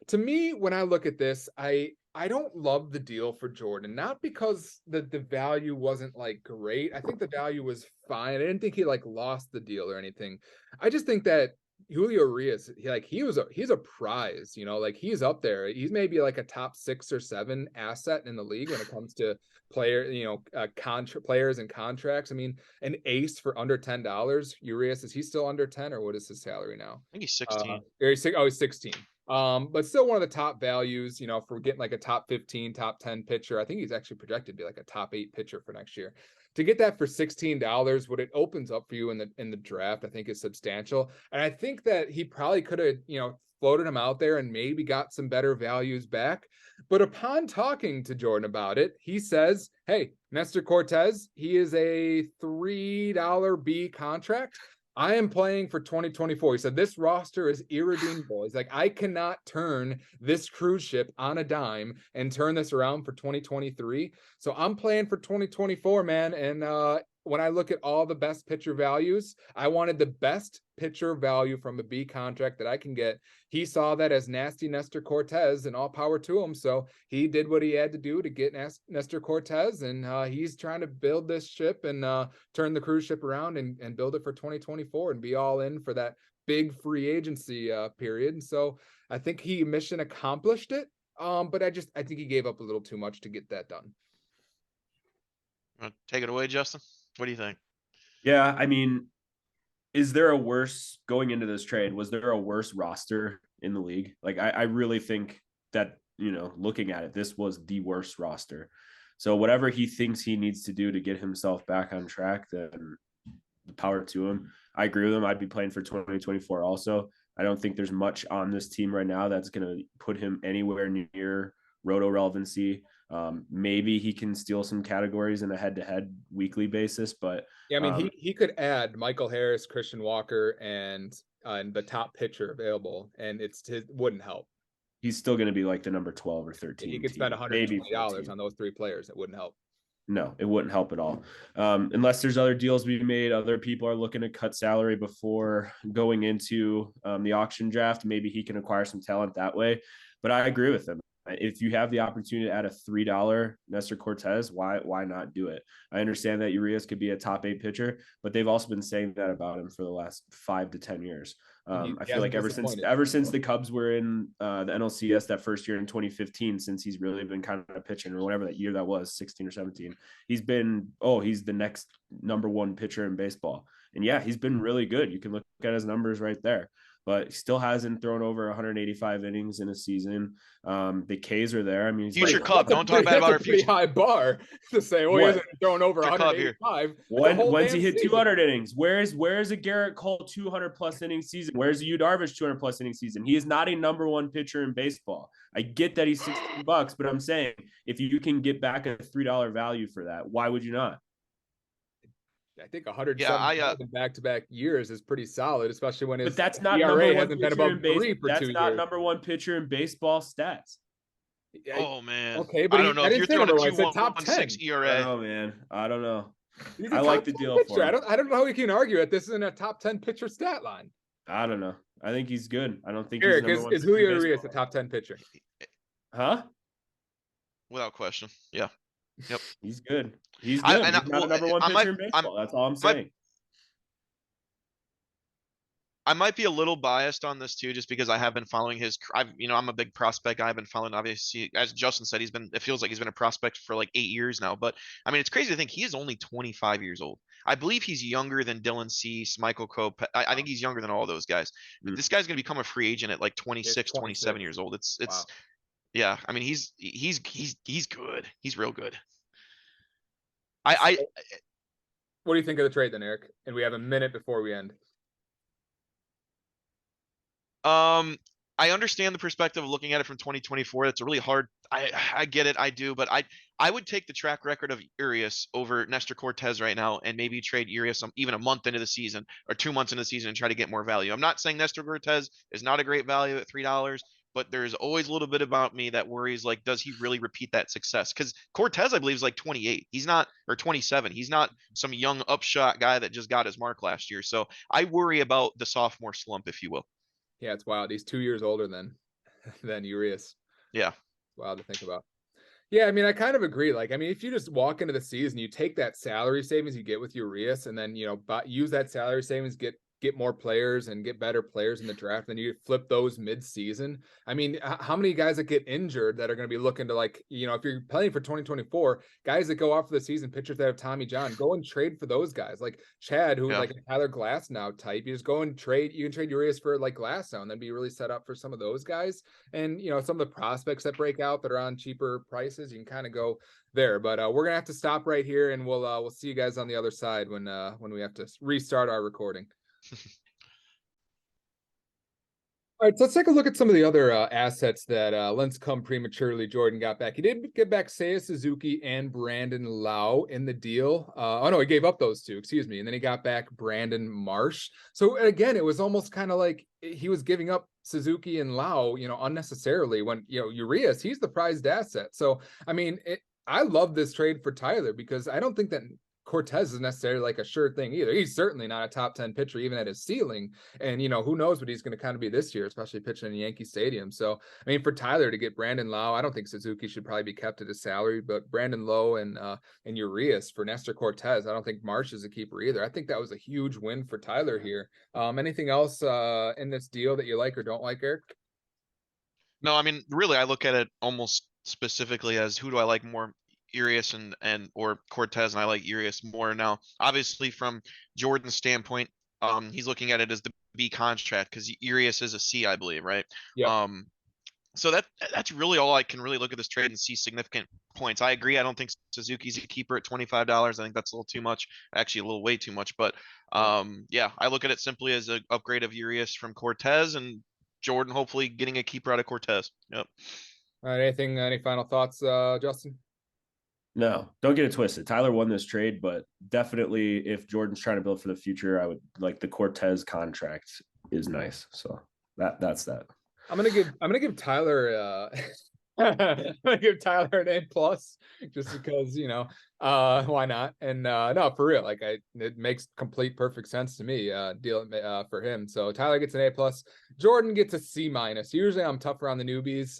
To me, when I look at this, I don't love the deal for Jordan, not because the value wasn't like great. I think the value was fine. I didn't think he like lost the deal or anything. I just think that Julio Urias, he's a prize, like he's up there. He's maybe like a top 6 or 7 asset in the league when it comes to players and contracts. I mean, an ace for under $10. Urias, is he still under 10 or what is his salary now? I think he's 16. He's 16. But still one of the top values, you know, for getting like a top 15, top 10 pitcher. I think he's actually projected to be like a top 8 pitcher for next year. To get that for $16, what it opens up for you in the draft, I think is substantial. And I think that he probably could have, you know, floated him out there and maybe got some better values back. But upon talking to Jordan about it, he says, hey, Nestor Cortez, he is a $3 B contract. I am playing for 2024. He said, this roster is irredeemable. He's like, I cannot turn this cruise ship on a dime and turn this around for 2023. So I'm playing for 2024, man. And when I look at all the best pitcher values, I wanted the best pitcher value from a B contract that I can get. He saw that as nasty Nestor Cortez, and all power to him. So he did what he had to do to get Nestor Cortez, and he's trying to build this ship and turn the cruise ship around and build it for 2024 and be all in for that big free agency period. And so I think he mission accomplished it. But I think he gave up a little too much to get that done. Take it away, Justin. What do you think? Yeah, I mean, is there a worse going into this trade? Was there a worse roster in the league? Like, I really think that, you know, looking at it, this was the worst roster. So whatever he thinks he needs to do to get himself back on track, then the power to him. I agree with him. I'd be playing for 2024 also. I don't think there's much on this team right now that's going to put him anywhere near roto relevancy. Maybe he can steal some categories in a head-to-head weekly basis, but yeah, I mean, he could add Michael Harris, Christian Walker, and the top pitcher available, and it wouldn't help. He's still going to be like the number 12 or 13. He could spend $120 on those 3 players. It wouldn't help. No, it wouldn't help at all. Unless there's other deals being made, other people are looking to cut salary before going into the auction draft. Maybe he can acquire some talent that way. But I agree with him. If you have the opportunity to add a $3 Nestor Cortez, why not do it? I understand that Urias could be a top 8 pitcher, but they've also been saying that about him for the last 5 to 10 years. I feel like ever since the Cubs were in the NLCS that first year in 2015, since he's really been kind of pitching, or whatever that year that was, 16 or 17, he's the next number 1 pitcher in baseball. And yeah, he's been really good. You can look at his numbers right there, but he still hasn't thrown over 185 innings in a season. The Ks are there. I mean, future Cub. Don't talk bad about our future. High bar to say, well, he hasn't thrown over 185. When's he hit 200 innings? Where is a Garrett Cole 200 plus inning season? Where's a Yu Darvish 200 plus inning season? He is not a number 1 pitcher in baseball. I get that he's $16, but I'm saying if you can get back a $3 value for that, why would you not? I think 107 back-to-back years is pretty solid, especially when his but that's not ERA hasn't been above 3 for 2 years. That's not number 1 pitcher in baseball stats. Oh man. Okay, but I don't know if you're throwing a 2.16 ERA. Oh man, I don't know. I like the deal pitcher. for him. I don't know how we can argue it. This isn't a top 10 pitcher stat line. I don't know. I think he's good. I don't think Eric, he's is Julio Urias a top 10 pitcher? Huh? Without question. Yeah. Yep. He's good. He's good. He's not a number 1 pitcher in baseball. That's all I'm saying. I might be a little biased on this too, just because I have been following I'm a big prospect guy. I've been following, obviously, as Justin said, it feels like he's been a prospect for like 8 years now. But I mean, it's crazy to think he is only 25 years old. I believe he's younger than Dylan Cease, Michael Cope. I think he's younger than all those guys. But this guy's going to become a free agent at like 26, 27 years old. It's wow. Yeah. I mean, he's good. He's real good. What do you think of the trade then, Eric? And we have a minute before we end. I understand the perspective of looking at it from 2024. That's a really hard. I get it. I do, but I would take the track record of Urias over Nestor Cortez right now, and maybe trade Urias even a month into the season or 2 months into the season and try to get more value. I'm not saying Nestor Cortez is not a great value at $3, but there's always a little bit about me that worries, like, does he really repeat that success? Because Cortez, I believe, is like 28. He's not, or 27. He's not some young upshot guy that just got his mark last year. So I worry about the sophomore slump, if you will. Yeah, it's wild. He's 2 years older than Urias. Yeah. It's wild to think about. Yeah, I mean, I kind of agree. Like, I mean, if you just walk into the season, you take that salary savings you get with Urias, and then, use that salary savings, get get more players and get better players in the draft, then you flip those mid-season. I mean, how many guys that get injured that are going to be looking to, like, you know, if you're playing for 2024, guys that go off for the season, pitchers that have Tommy John, go and trade for those guys. Like Chad, who like a Tyler Glasnow type, you just go and trade. You can trade Urias for like Glasnow and then be really set up for some of those guys. And, you know, some of the prospects that break out that are on cheaper prices, you can kind of go there. But we're gonna have to stop right here, and we'll see you guys on the other side when we have to restart our recording. All right, so let's take a look at some of the other assets that Lincecum prematurely Jordan got back. He did get back Seiya Suzuki and Brandon Lau in the deal. Oh no, he gave up those two, excuse me. And then he got back Brandon Marsh. So again, it was almost kind of like he was giving up Suzuki and Lau, you know, unnecessarily when, you know, Urias, he's the prized asset. So, I mean, I love this trade for Tyler because I don't think that Cortez is necessarily like a sure thing either. He's certainly not a top 10 pitcher, even at his ceiling. And, you know, who knows what he's going to kind of be this year, especially pitching in Yankee Stadium. So, I mean, for Tyler to get Brandon Lau, I don't think Suzuki should probably be kept at his salary, but Brandon Lowe and Urias for Nestor Cortez, I don't think Marsh is a keeper either. I think that was a huge win for Tyler here. Anything else in this deal that you like or don't like, Eric? No, I mean, really, I look at it almost specifically as who do I like more, Urias and or Cortez, and I like Urias more. Now, obviously, from Jordan's standpoint, he's looking at it as the B contract because Urias is a C, I believe, right? Yeah. So that's really all I can really look at this trade and see significant points. I agree. I don't think Suzuki's a keeper at $25. I think that's a little too much, actually a little way too much. But yeah, I look at it simply as an upgrade of Urias from Cortez, and Jordan hopefully getting a keeper out of Cortez. Yep. All right. Any final thoughts, Justin? No, don't get it twisted. Tyler won this trade, but definitely if Jordan's trying to build for the future, I would like the Cortez contract is nice. So that's that. I'm gonna give Tyler I'm gonna give Tyler an A+ just because, you know, why not? And no, for real, like it makes complete perfect sense to me deal for him. So Tyler gets an A+, Jordan gets a C-. Usually I'm tougher on the newbies,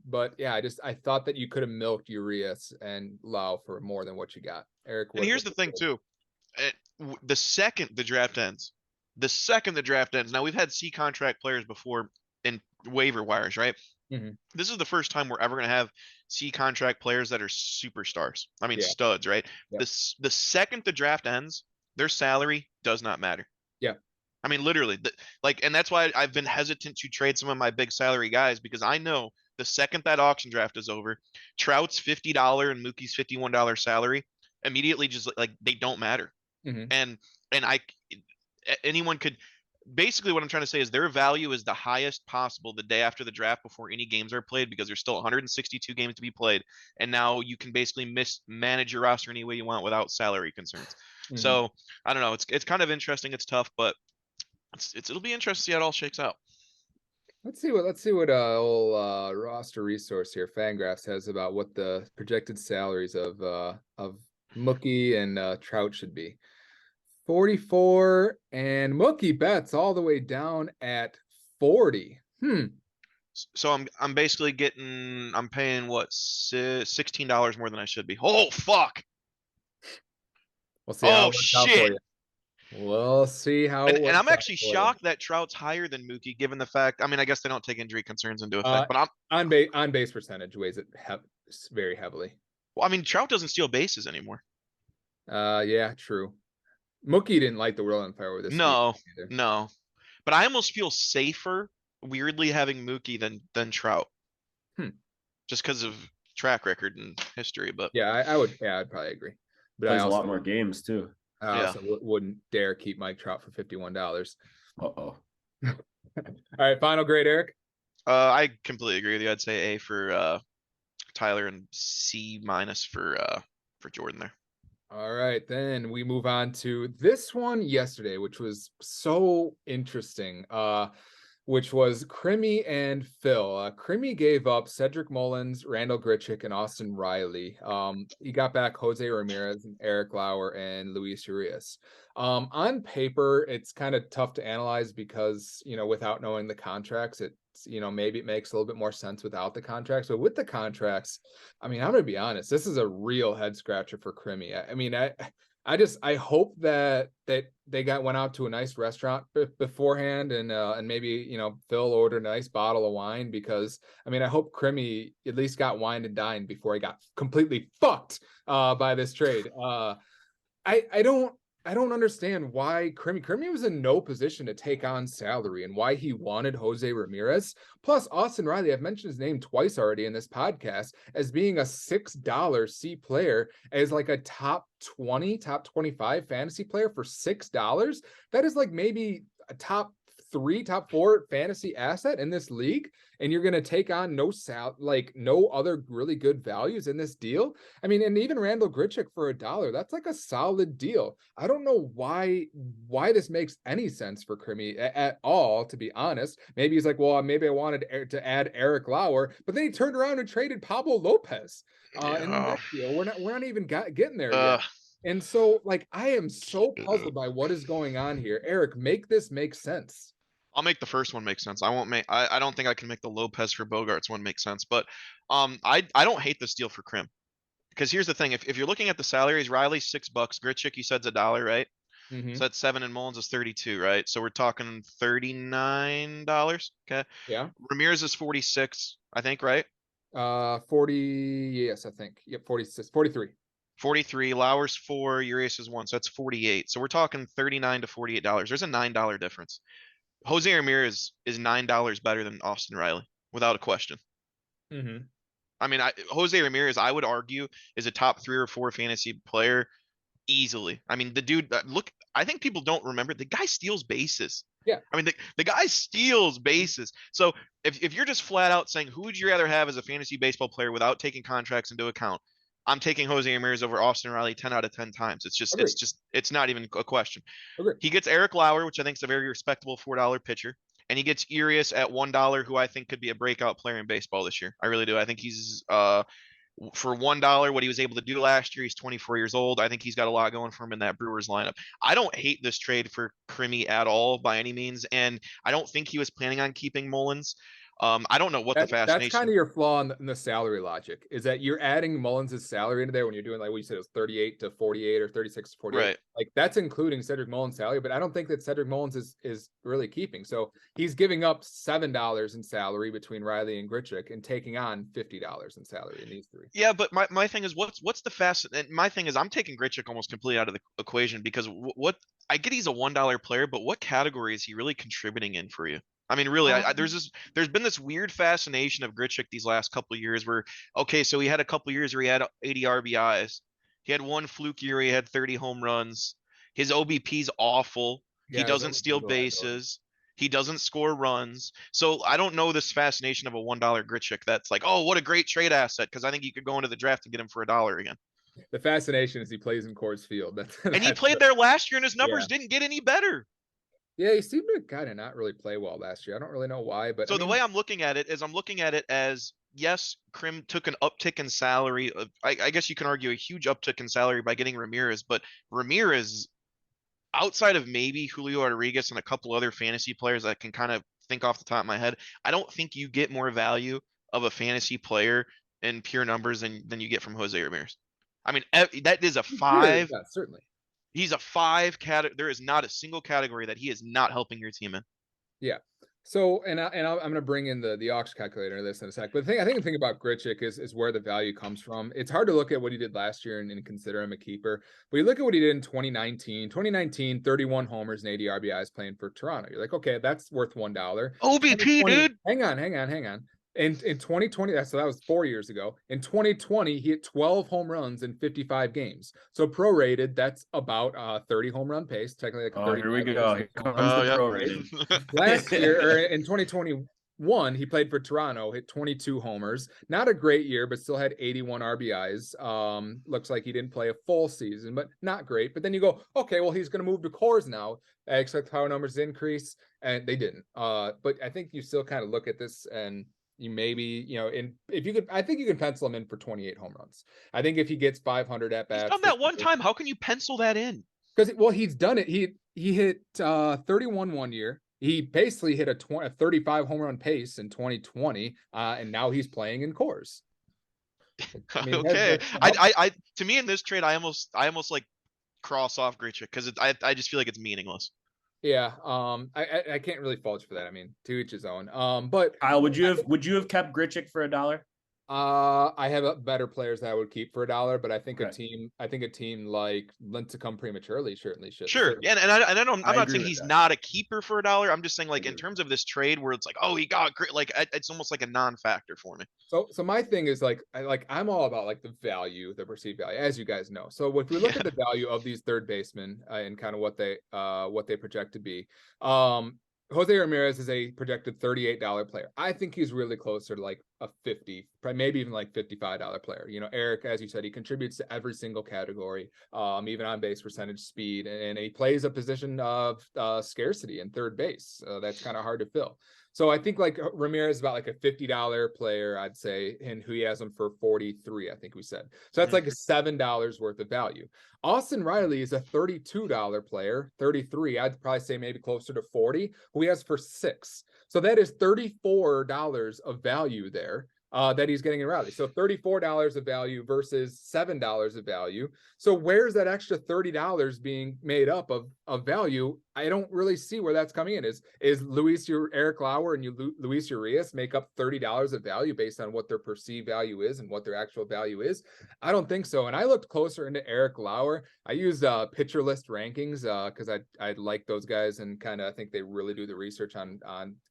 but yeah, I thought that you could have milked Urias and Lau for more than what you got. Eric, And here's the thing too, the second the draft ends, now we've had C contract players before in waiver wires, right? Mm-hmm. This is the first time we're ever going to have C contract players that are superstars. I mean, studs, right? Yep. The second the draft ends, their salary does not matter. Yeah. I mean, literally, and that's why I've been hesitant to trade some of my big salary guys because I know the second that auction draft is over, Trout's $50 and Mookie's $51 salary immediately just like they don't matter. Mm-hmm. And anyone could. Basically, what I'm trying to say is their value is the highest possible the day after the draft before any games are played because there's still 162 games to be played. And now you can basically manage your roster any way you want without salary concerns. Mm-hmm. So I don't know. It's kind of interesting. It's tough, but it'll be interesting to see how it all shakes out. Let's see what old roster resource here, Fangraphs, has about what the projected salaries of Mookie and Trout should be. 44 and Mookie Betts all the way down at 40. So I'm basically I'm paying what $16 more than I should be. Oh fuck. We'll see how it works out for you. We'll see how it works and I'm actually out shocked that Trout's higher than Mookie, given the fact. I mean, I guess they don't take injury concerns into effect, but on base percentage weighs it very heavily. Well, I mean, Trout doesn't steal bases anymore. Yeah, true. Mookie didn't light the world on fire with this. No. But I almost feel safer, weirdly, having Mookie than Trout. Just because of track record and history. But yeah, I would. Yeah, I'd probably agree. But plays a lot more games too. I also wouldn't dare keep Mike Trout for $51. All right, final grade, Eric. I completely agree with you. I'd say A for Tyler and C- for Jordan there. All right, then we move on to this one yesterday, which was so interesting, which was Crimmy and Phil. Crimmy gave up Cedric Mullins, Randall Grichuk, and Austin Riley. He got back Jose Ramirez and Eric Lauer and Luis Urias. On paper, it's kind of tough to analyze because, you know, without knowing the contracts, maybe it makes a little bit more sense without the contracts, but with the contracts, I mean, I'm going to be honest, this is a real head scratcher for Crimmy. I mean, I hope that they went out to a nice restaurant beforehand, and maybe, you know, Phil ordered a nice bottle of wine, because I mean, I hope Crimmy at least got wine and dined before he got completely fucked by this trade. I don't understand why Crimmy was in no position to take on salary, and why he wanted Jose Ramirez. Plus, Austin Riley, I've mentioned his name twice already in this podcast as being a $6 C player, as like a top 20, top 25 fantasy player for $6. That is like maybe a top 3, top 4 fantasy asset in this league, and you're going to take on no other really good values in this deal. I mean, and even Randall Grichuk for $1, that's like a solid deal. I don't know why this makes any sense for Crimmy at all, to be honest. Maybe he's like, well, maybe I wanted to add Eric Lauer, but then he turned around and traded Pablo Lopez in the next deal. We're not even getting there yet. And so, like, I am so puzzled by what is going on here. Eric, make this make sense. I'll make the first one make sense. I don't think I can make the Lopez for Bogarts one make sense, but I don't hate this deal for Krim. Because here's the thing, if you're looking at the salaries, Riley's $6, Grichuk, you said's $1, right? Mm-hmm. So that's 7, and Mullins is 32, right? So we're talking $39. Okay. Yeah. Ramirez is 46, I think, right? 40, yes, I think. Yep, 46, 43. 43, Lauer's 4, Urias is 1, so that's 48. So we're talking $39 to $48. There's a $9 difference. Jose Ramirez is $9 better than Austin Riley, without a question. Mm-hmm. I mean, Jose Ramirez, I would argue, is a top 3 or 4 fantasy player easily. I mean, the dude, look, I think people don't remember, the guy steals bases. Yeah. I mean, the guy steals bases. So if you're just flat out saying, who would you rather have as a fantasy baseball player without taking contracts into account? I'm taking Jose Ramirez over Austin Riley 10 out of 10 times. It's not even a question. Agreed. He gets Eric Lauer, which I think is a very respectable $4 pitcher. And he gets Urias at $1, who I think could be a breakout player in baseball this year. I really do. I think he's for $1, what he was able to do last year. He's 24 years old. I think he's got a lot going for him in that Brewers lineup. I don't hate this trade for Crimmy at all by any means, and I don't think he was planning on keeping Mullins. I don't know what the fascination. That's kind of your flaw in the salary logic, is that you're adding Mullins' salary into there when you're doing, like what you said, it was 38 to 48 or 36 to 48. Right. Like, that's including Cedric Mullins' salary, but I don't think that Cedric Mullins is really keeping. So he's giving up $7 in salary between Riley and Grichuk, and taking on $50 in salary in these three. Yeah, but my thing is, what's the fast? And my thing is, I'm taking Grichuk almost completely out of the equation, because what I get, he's a $1 player, but what category is he really contributing in for you? I mean, really, there's been this weird fascination of Grichuk these last couple of years where, okay, so he had a couple of years where he had 80 RBIs. He had one fluke year, he had 30 home runs. His OBP's awful. Yeah, he doesn't steal bases. He doesn't score runs. So I don't know this fascination of a $1 Grichuk that's like, oh, what a great trade asset, because I think you could go into the draft and get him for $1 again. The fascination is he plays in Coors Field. And he played there last year, and his numbers didn't get any better. Yeah, he seemed to kind of not really play well last year. I don't really know why, but so the way I'm looking at it is, I'm looking at it as, yes, Krim took an uptick in salary. I guess you can argue a huge uptick in salary by getting Ramirez, but Ramirez, outside of maybe Julio Rodriguez and a couple other fantasy players that can kind of think off the top of my head, I don't think you get more value of a fantasy player in pure numbers than you get from Jose Ramirez. I mean, that is a 5. Yeah, certainly. He's a 5 There is not a single category that he is not helping your team in. Yeah. So, I'm going to bring in the aux calculator in this in a sec. But I think the thing about Grichuk is where the value comes from. It's hard to look at what he did last year and consider him a keeper. But you look at what he did in 2019. 2019, 31 homers and 80 RBIs playing for Toronto. You're like, okay, that's worth $1. OBP, dude. Hang on. In 2020, so that was 4 years ago. In 2020, he hit 12 home runs in 55 games. So prorated, that's about 30 home run pace. Technically, like 30. Here we go. Here comes the prorated. Last year, or in 2021, he played for Toronto, hit 22 homers. Not a great year, but still had 81 RBIs. Looks like he didn't play a full season, but not great. But then you go, okay, well, he's going to move to Coors now. I expect power numbers to increase, and they didn't. But I think you still kind of look at this and you maybe, I think you can pencil him in for 28 home runs. I think if he gets 500 at bats. He's done that one time. How can you pencil that in? Because, well, he's done it. He hit 31 one year. He basically hit a 35 home run pace in 2020, and now he's playing in Coors. I mean, okay, I to me in this trade, I almost like cross off Grichuk because I just feel like it's meaningless. Yeah. I can't really fault you for that. I mean, to each his own. But Kyle, would you have kept Grichuk for $1? I have better players that I would keep for $1, but I think Okay. a team like Lincecum prematurely certainly should. Sure. Yeah, and I don't. I'm I not agree saying with he's that. not a keeper for $1. I'm just saying I like agree in with terms of this trade where it's like, oh, he got great. Like it's almost like a non-factor for me. So my thing is like I'm all about like the value, the perceived value, as you guys know. So if we look at Yeah. the value of these third basemen and kind of what they project to be, Jose Ramirez is a projected $38 player. I think he's really closer to like a 50, maybe even like $55 player. You know, Eric, as you said, he contributes to every single category, even on base percentage, speed, and he plays a position of scarcity in third base. That's kind of hard to fill. So I think like Ramirez is about like a $50 player, I'd say, and who he has him for 43, I think we said. So that's like a $7 worth of value. Austin Riley is a $32 player, 33. I'd probably say maybe closer to 40, who he has for 6. So that is $34 of value there. That he's getting in Riley. So $34 of value versus $7 of value. So where's that extra $30 being made up of value? I don't really see where that's coming in. Is Eric Lauer and Luis Urias make up $30 of value based on what their perceived value is and what their actual value is? I don't think so. And I looked closer into Eric Lauer. I used pitcher list rankings because I like those guys and kind of think they really do the research on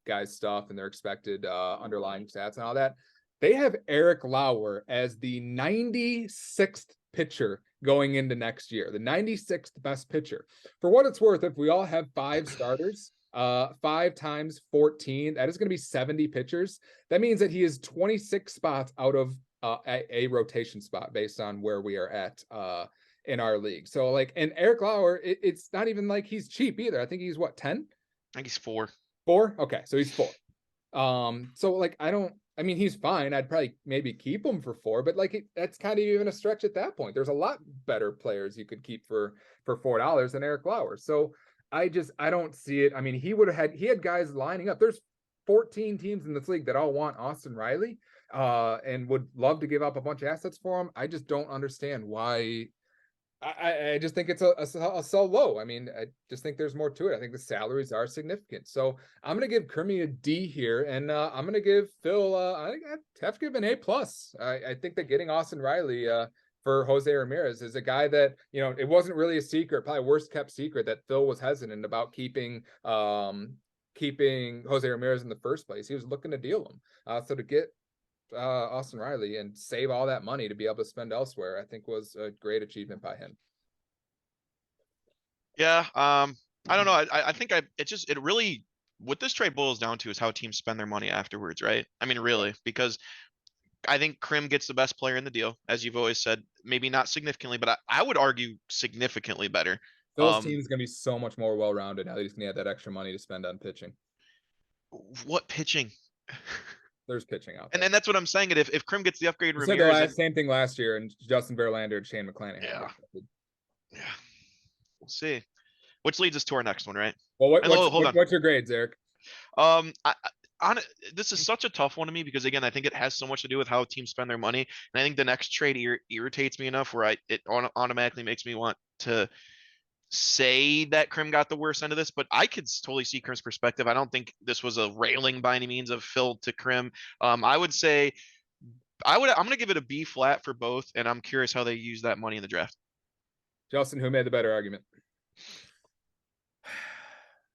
guys' stuff and their expected underlying stats and all that. They have Eric Lauer as the 96th pitcher going into next year, the 96th best pitcher. For what it's worth, if we all have 5 starters, 5 times 14, that is going to be 70 pitchers. That means that he is 26 spots out of a rotation spot based on where we are at in our league. So like, and Eric Lauer, it's not even like he's cheap either. I think he's what, 10? I think he's 4. 4? Okay, so he's 4. So like I mean, he's fine. I'd probably maybe keep him for 4, but like that's kind of even a stretch at that point. There's a lot better players you could keep for $4 than Eric Lauer. So I don't see it. I mean, he had guys lining up. There's 14 teams in this league that all want Austin Riley and would love to give up a bunch of assets for him. I just don't understand why. I just think it's a so low. I mean, I just think there's more to it. I think the salaries are significant. So I'm going to give Kermie a D here, and I'm going to give Phil. I have to give an A plus. I think that getting Austin Riley for Jose Ramirez is a guy that, you know, it wasn't really a secret, probably worst kept secret, that Phil was hesitant about keeping Jose Ramirez in the first place. He was looking to deal him. So to get Austin Riley and save all that money to be able to spend elsewhere, I think was a great achievement by him. Yeah. I don't know. I think it really, what this trade boils down to is how teams spend their money afterwards, right? I mean, really, because I think Krim gets the best player in the deal, as you've always said. Maybe not significantly, but I would argue significantly better. Phil's team is going to be so much more well-rounded now that he's going to have that extra money to spend on pitching. What pitching? There's pitching out there. And then that's what I'm saying. If Krim gets the upgrade, you said the same thing last year, and Justin Verlander and Shane McClanahan. Yeah. We'll see. Which leads us to our next one, right? Well, what's your grades, Eric? This is such a tough one to me because again, I think it has so much to do with how teams spend their money, and I think the next trade irritates me enough where it automatically makes me want to say that Krim got the worst end of this, but I could totally see Krim's perspective. I don't think this was a railing by any means of Phil to Krim. I would say I'm going to give it a B flat for both, and I'm curious how they use that money in the draft. Justin, who made the better argument?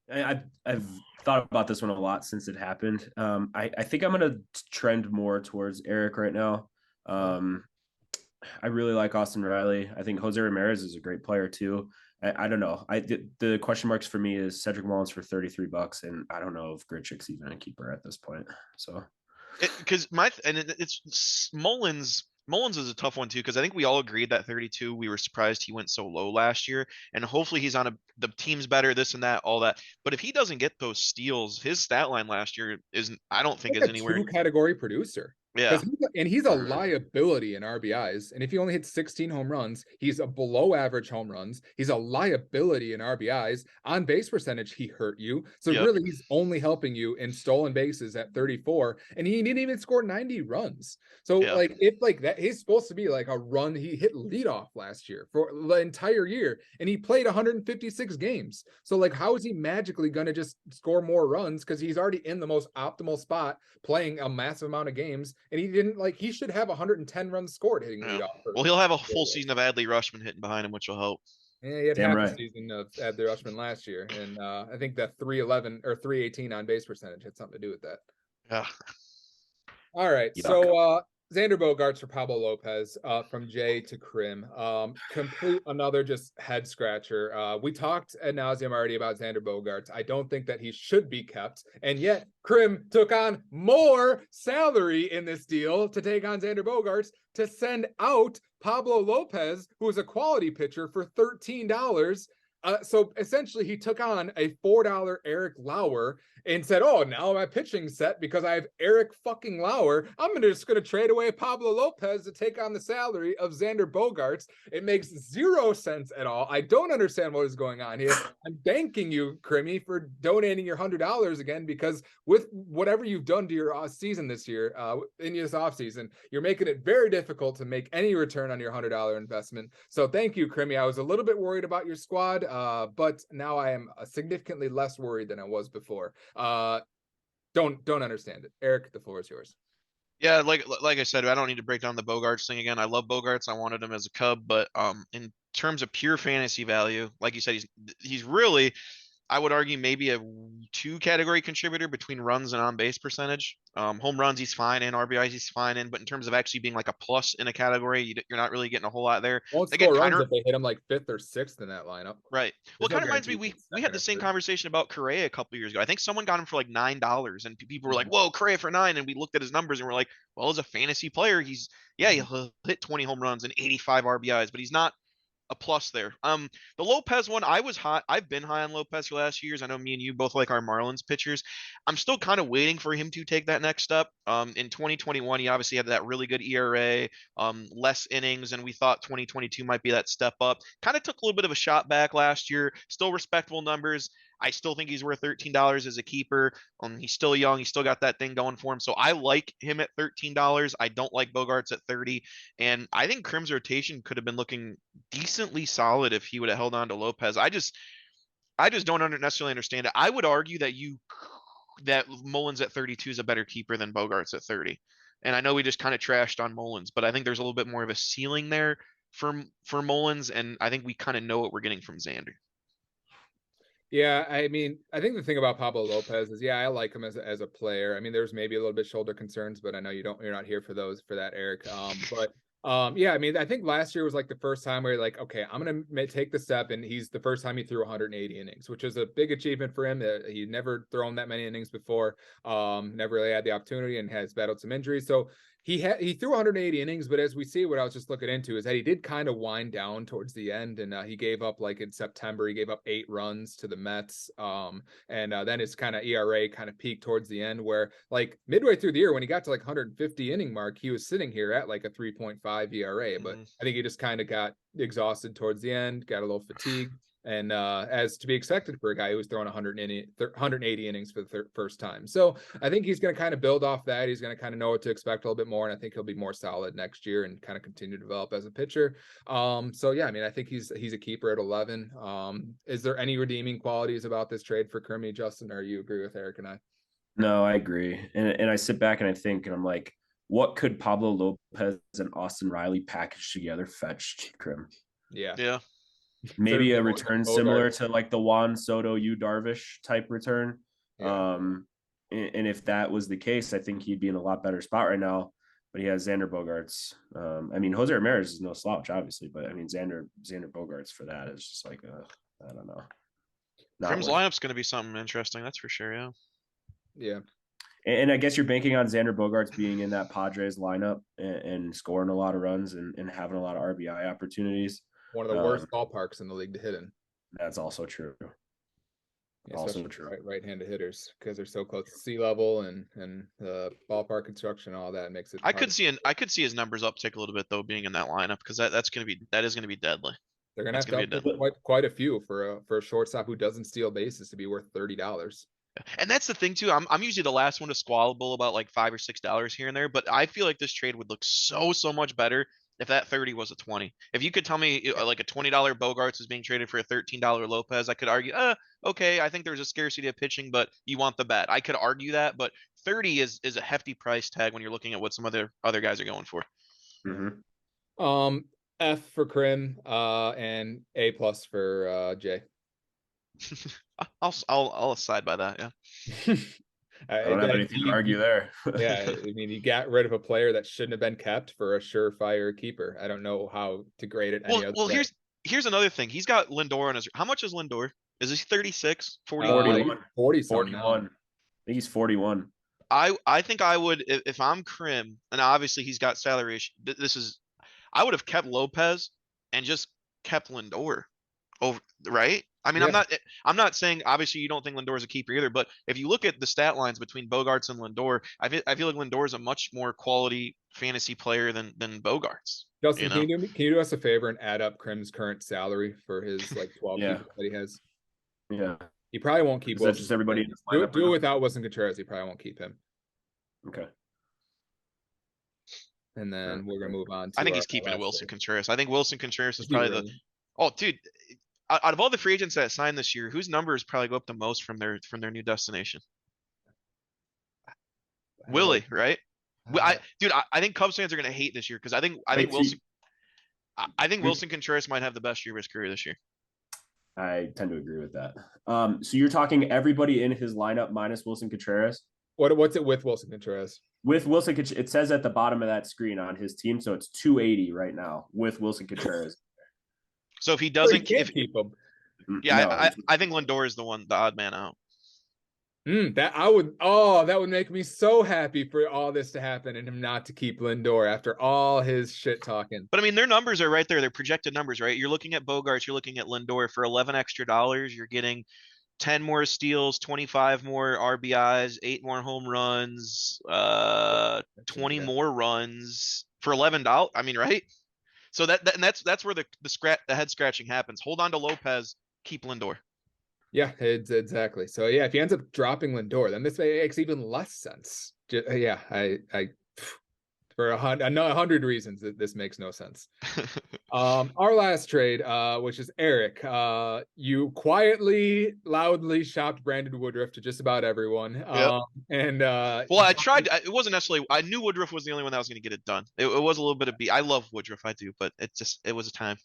I've thought about this one a lot since it happened. I think I'm going to trend more towards Eric right now. I really like Austin Riley. I think Jose Ramirez is a great player too. I don't know. The question marks for me is Cedric Mullins for $33, and I don't know if Grichuk's even a keeper at this point. So, because it's Mullins. Mullins is a tough one too, because I think we all agreed that 32. We were surprised he went so low last year, and hopefully he's on the team's better, this and that, all that. But if he doesn't get those steals, his stat line last year I don't think is anywhere. 2-category producer. Yeah. He's a liability in RBIs. And if he only hits 16 home runs, he's a below average home runs. He's a liability in RBIs. On base percentage, he hurt you. So Yep. really, he's only helping you in stolen bases at 34. And he didn't even score 90 runs. So Yeah. like if like that, he's supposed to be like a run. He hit leadoff last year for the entire year, and he played 156 games. So like, how is he magically going to just score more runs? Because he's already in the most optimal spot, playing a massive amount of games. And he didn't like he should have 110 runs scored hitting Yeah. leadoff. Well, he'll have a full season of Adley Rushman hitting behind him, which will help. Yeah, he had Damn half right. a season of Adley Rushman last year, and I think that 311 or 318 on base percentage had something to do with that. Yeah. All right, Yuck. so Xander Bogaerts for Pablo Lopez, from Jay to Krim. Complete another just head scratcher. We talked ad nauseum already about Xander Bogaerts. I don't think that he should be kept, and yet Krim took on more salary in this deal to take on Xander Bogaerts to send out Pablo Lopez, who is a quality pitcher, for $13. So essentially, he took on a $4 Eric Lauer and said, "Oh, now my pitching set because I have Eric fucking Lauer. I'm just going to trade away Pablo Lopez to take on the salary of Xander Bogaerts." It makes zero sense at all. I don't understand what is going on here. I'm thanking you, Crimmy, for donating your $100 again, because with whatever you've done to your season this year, in this offseason, you're making it very difficult to make any return on your $100 investment. So thank you, Crimmy. I was a little bit worried about your squad, but now I am significantly less worried than I was before. Don't understand it. Eric, the floor is yours. Yeah, like I said, I don't need to break down the Bogarts thing again. I love Bogarts. I wanted him as a Cub, but in terms of pure fantasy value, like you said, he's really, I would argue, maybe a 2 category contributor between runs and on base percentage. Home runs he's fine in, RBIs he's fine in, but in terms of actually being like a plus in a category, you're not really getting a whole lot there. Won't Again, score kind runs of if they hit him like 5th or 6th in that lineup. right. Well, There's it no kind of reminds me, guarantee we had the same third. conversation about Correa a couple years ago. I think someone got him for like $9, and people were like, Mhm. "Whoa, Correa for 9!" And we looked at his numbers and we're like, "Well, as a fantasy player, he'll hit 20 home runs and 85 RBIs, but he's not a plus there." The Lopez one, I was high. I've been high on Lopez for the last few years. I know me and you both like our Marlins pitchers. I'm still kind of waiting for him to take that next step. In 2021, he obviously had that really good ERA, less innings, and we thought 2022 might be that step up. Kind of took a little bit of a shot back last year. Still respectable numbers. I still think he's worth $13 as a keeper. He's still young. He's still got that thing going for him. So I like him at $13. I don't like Bogarts at 30. And I think Krim's rotation could have been looking decently solid if he would have held on to Lopez. I just don't necessarily understand it. I would argue that Mullins at 32 is a better keeper than Bogarts at 30. And I know we just kind of trashed on Mullins, but I think there's a little bit more of a ceiling there for Mullins, and I think we kind of know what we're getting from Xander. Yeah, I mean, I think the thing about Pablo Lopez is, yeah, I like him as a player. I mean, there's maybe a little bit shoulder concerns, but I know you're not here for that, Eric. Yeah, I mean, I think last year was like the first time where you're like, okay, I'm gonna take the step, and he's the first time he threw 180 innings, which is a big achievement for him. He'd never thrown that many innings before, never really had the opportunity, and has battled some injuries. So he threw 180 innings, but as we see, what I was just looking into is that he did kind of wind down towards the end, and he gave up, like in September, he gave up 8 runs to the Mets, and then his kind of ERA kind of peaked towards the end, where like midway through the year when he got to like 150 inning mark, he was sitting here at like a 3.5 ERA, but I think he just kind of got exhausted towards the end, got a little fatigued. And as to be expected for a guy who was throwing 180 innings for the first time. So I think he's going to kind of build off that. He's going to kind of know what to expect a little bit more. And I think he'll be more solid next year and kind of continue to develop as a pitcher. So yeah, I mean, I think he's a keeper at 11. Is there any redeeming qualities about this trade for Kermie, Justin, or you agree with Eric and I? No, I agree. And I sit back and I think, and I'm like, what could Pablo Lopez and Austin Riley package together fetch, Krim? Yeah. Yeah. Maybe a return similar to like the Juan Soto, Yu Darvish type return. Yeah. And if that was the case, I think he'd be in a lot better spot right now. But he has Xander Bogaerts. I mean, Jose Ramirez is no slouch, obviously, but I mean, Xander Bogaerts for that is just like I don't know. Krim's lineup's going to be something interesting, that's for sure. Yeah. Yeah. And I guess you're banking on Xander Bogaerts being in that Padres lineup and scoring a lot of runs and having a lot of RBI opportunities. One of the worst ballparks in the league to hit in. That's also true. Also especially true. right-handed hitters because they're so close to sea level and the ballpark construction, all that makes it I hard. could see his numbers uptick a little bit though, being in that lineup, because that is gonna be deadly. They're gonna That's have to gonna be upgrade deadly. quite a few for a shortstop who doesn't steal bases to be worth $30. And that's the thing too. I'm usually the last one to squabble about like $5 or $6 here and there, but I feel like this trade would look so much better if that 30 was a 20. If you could tell me like a $20 Bogarts is being traded for a $13 Lopez, I could argue, okay, I think there's a scarcity of pitching, but you want the bat. I could argue that, but 30 is a hefty price tag when you're looking at what some other guys are going for. Um, F for Krim, and A plus for Jay. I'll side by that. Yeah. I don't have anything to argue there. Yeah, I mean, you got rid of a player that shouldn't have been kept for a surefire keeper. I don't know how to grade it any other Well, way. here's another thing. He's got Lindor on his. How much is Lindor? Is he 36, 41? 41. 40 41. I think he's 41. I think I would if I'm Krim, and obviously he's got salary issue. I would have kept Lopez and just kept Lindor over, right? I mean, Yeah. I'm not saying obviously you don't think Lindor is a keeper either, but if you look at the stat lines between Bogarts and Lindor, I feel like Lindor is a much more quality fantasy player than Bogarts. Justin, You know? can you do us a favor and add up Krim's current salary for his like 12 Yeah. keepers that he has? Yeah. He probably won't keep Is that just everybody in this lineup do right it now? without Wilson Contreras. He probably won't keep him. Okay. And then we're gonna move on to I think our he's keeping it last Wilson trade. Contreras. I think Wilson Contreras is Is he probably really? oh dude, out of all the free agents that signed this year, whose numbers probably go up the most from their new destination? Willie, right? I think Cubs fans are gonna hate this year because I think Wait, Wilson. I think Wilson Contreras might have the best year of his career this year. I tend to agree with that. So you're talking everybody in his lineup minus Wilson Contreras? What's it with Wilson Contreras? With Wilson, it says at the bottom of that screen on his team, so it's 280 right now with Wilson Contreras. So if he You doesn't, can't keep him. yeah, No, I think Lindor is the odd man out. That would make me so happy for all this to happen and him not to keep Lindor after all his shit talking. But I mean, their numbers are right there. They're projected numbers, right? You're looking at Bogarts, you're looking at Lindor for $11 extra. You're getting 10 more steals, 25 more RBIs, 8 more home runs, 20 more runs for $11. I mean, right? So that's where the head scratching happens. Hold on to Lopez, keep Lindor. Yeah, it's exactly. So yeah, if he ends up dropping Lindor, then this makes even less sense. Yeah, I for 100 reasons this makes no sense. Our last trade, which is Eric. You quietly, loudly shopped Brandon Woodruff to just about everyone. Yep. Well, I tried. It wasn't necessarily. I knew Woodruff was the only one that was going to get it done. It was a little bit of I love Woodruff, I do, but it was a time.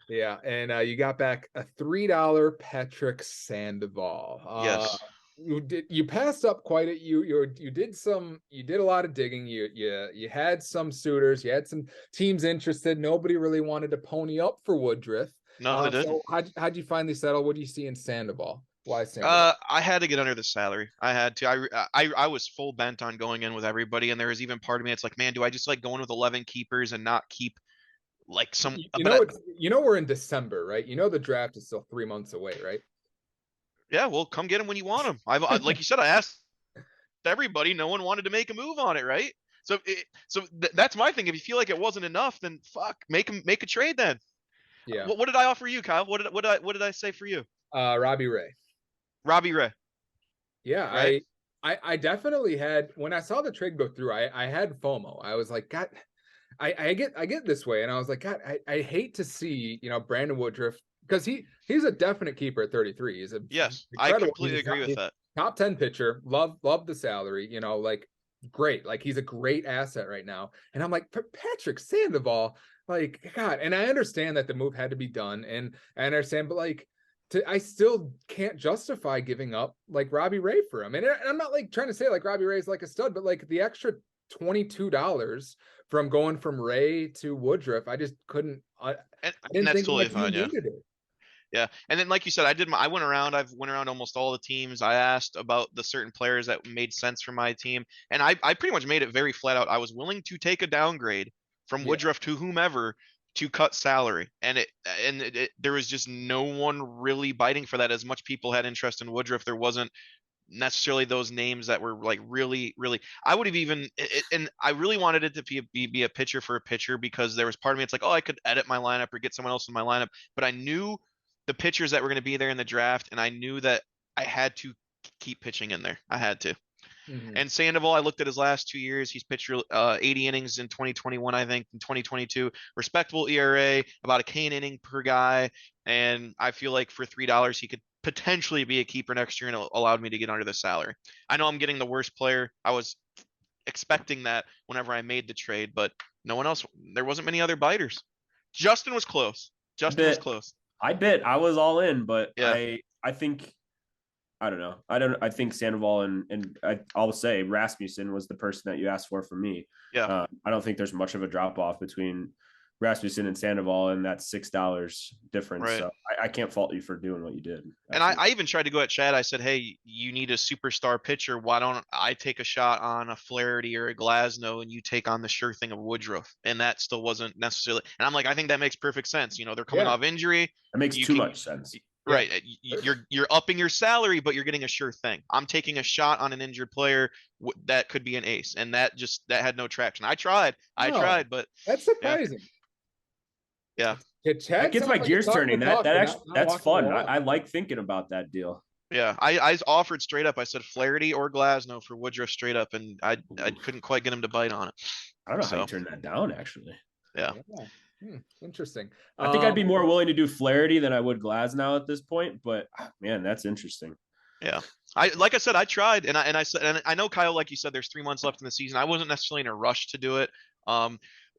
Yeah, and you got back a $3 Patrick Sandoval. Yes. You passed up quite a you did a lot of digging. You had some suitors, you had some teams interested. Nobody really wanted to pony up for Woodruff. No, they didn't. So how'd you finally settle? What do you see in Sandoval? Why Sandoval? I had to get under the salary. I had to. I was full bent on going in with everybody, and there was even part of me. It's like, man, do I just like going with 11 keepers and not keep like some? We're in December, right? The draft is still 3 months away, right? Yeah, well, come get him when you want him. Like you said, I asked everybody. No one wanted to make a move on it, right? So that's my thing. If you feel like it wasn't enough, then fuck, make a trade then. Yeah. What did I offer you, Kyle? What did I say for you? Robbie Ray. Robbie Ray. Yeah, right? I definitely had when I saw the trade go through. I had FOMO. I was like, God, I get this way, and I was like, God, I hate to see Brandon Woodruff because he's a definite keeper at 33. He's I completely agree with that. Top 10 pitcher. Love the salary. Like great. Like he's a great asset right now. And I'm like Patrick Sandoval. Like God, and I understand that the move had to be done, and I understand, but like. I still can't justify giving up like Robbie Ray for him. And I'm not like trying to say like Robbie Ray is like a stud, but like the extra $22 from going from Ray to Woodruff, I just couldn't. I didn't that's think totally like fine. Yeah. Yeah. And then like you said, I went around almost all the teams. I asked about the certain players that made sense for my team. And I pretty much made it very flat out. I was willing to take a downgrade from Woodruff to whomever to cut salary, and there was just no one really biting for that. As much people had interest in Woodruff, there wasn't necessarily those names that were like really, really. I would have even, and I really wanted it to be a pitcher for a pitcher, because there was part of me, it's like, oh, I could edit my lineup or get someone else in my lineup, but I knew the pitchers that were going to be there in the draft, and I knew that I had to keep pitching in there. I had to. Mhm. And Sandoval, I looked at his last 2 years. He's pitched 80 innings in 2021, I think, in 2022. Respectable ERA, about a K inning per guy. And I feel like for $3, he could potentially be a keeper next year, and it allowed me to get under the salary. I know I'm getting the worst player. I was expecting that whenever I made the trade, but no one else. There wasn't many other biters. Justin was close. Justin was close. I was all in, but Yeah. I think I don't know. I think Sandoval and I'll say Rasmussen was the person that you asked for me. Yeah. I don't think there's much of a drop off between Rasmussen and Sandoval, and that's $6 difference. Right. So I can't fault you for doing what you did. And I even tried to go at Chad. I said, hey, you need a superstar pitcher. Why don't I take a shot on a Flaherty or a Glasnow, and you take on the sure thing of Woodruff? And that still wasn't necessarily. And I'm like, I think that makes perfect sense. You know, they're coming Yeah. off injury. That makes too much sense. Right. You're upping your salary, but you're getting a sure thing. I'm taking a shot on an injured player that could be an ace, and that had no traction. I tried, but That's surprising. yeah. That gets my gears turning. That actually, that's fun. I like thinking about that deal. Yeah, I offered straight up. I said Flaherty or Glasnow for Woodruff straight up, and I couldn't quite get him to bite on it. I don't know how you turned that down, actually. Yeah. Interesting. I think I'd be more willing to do Flaherty than I would Glasnow at this point, but man, that's interesting. Yeah. Like I said, I tried, and I said, and I know, Kyle, like you said, there's 3 months left in the season. I wasn't necessarily in a rush to do it.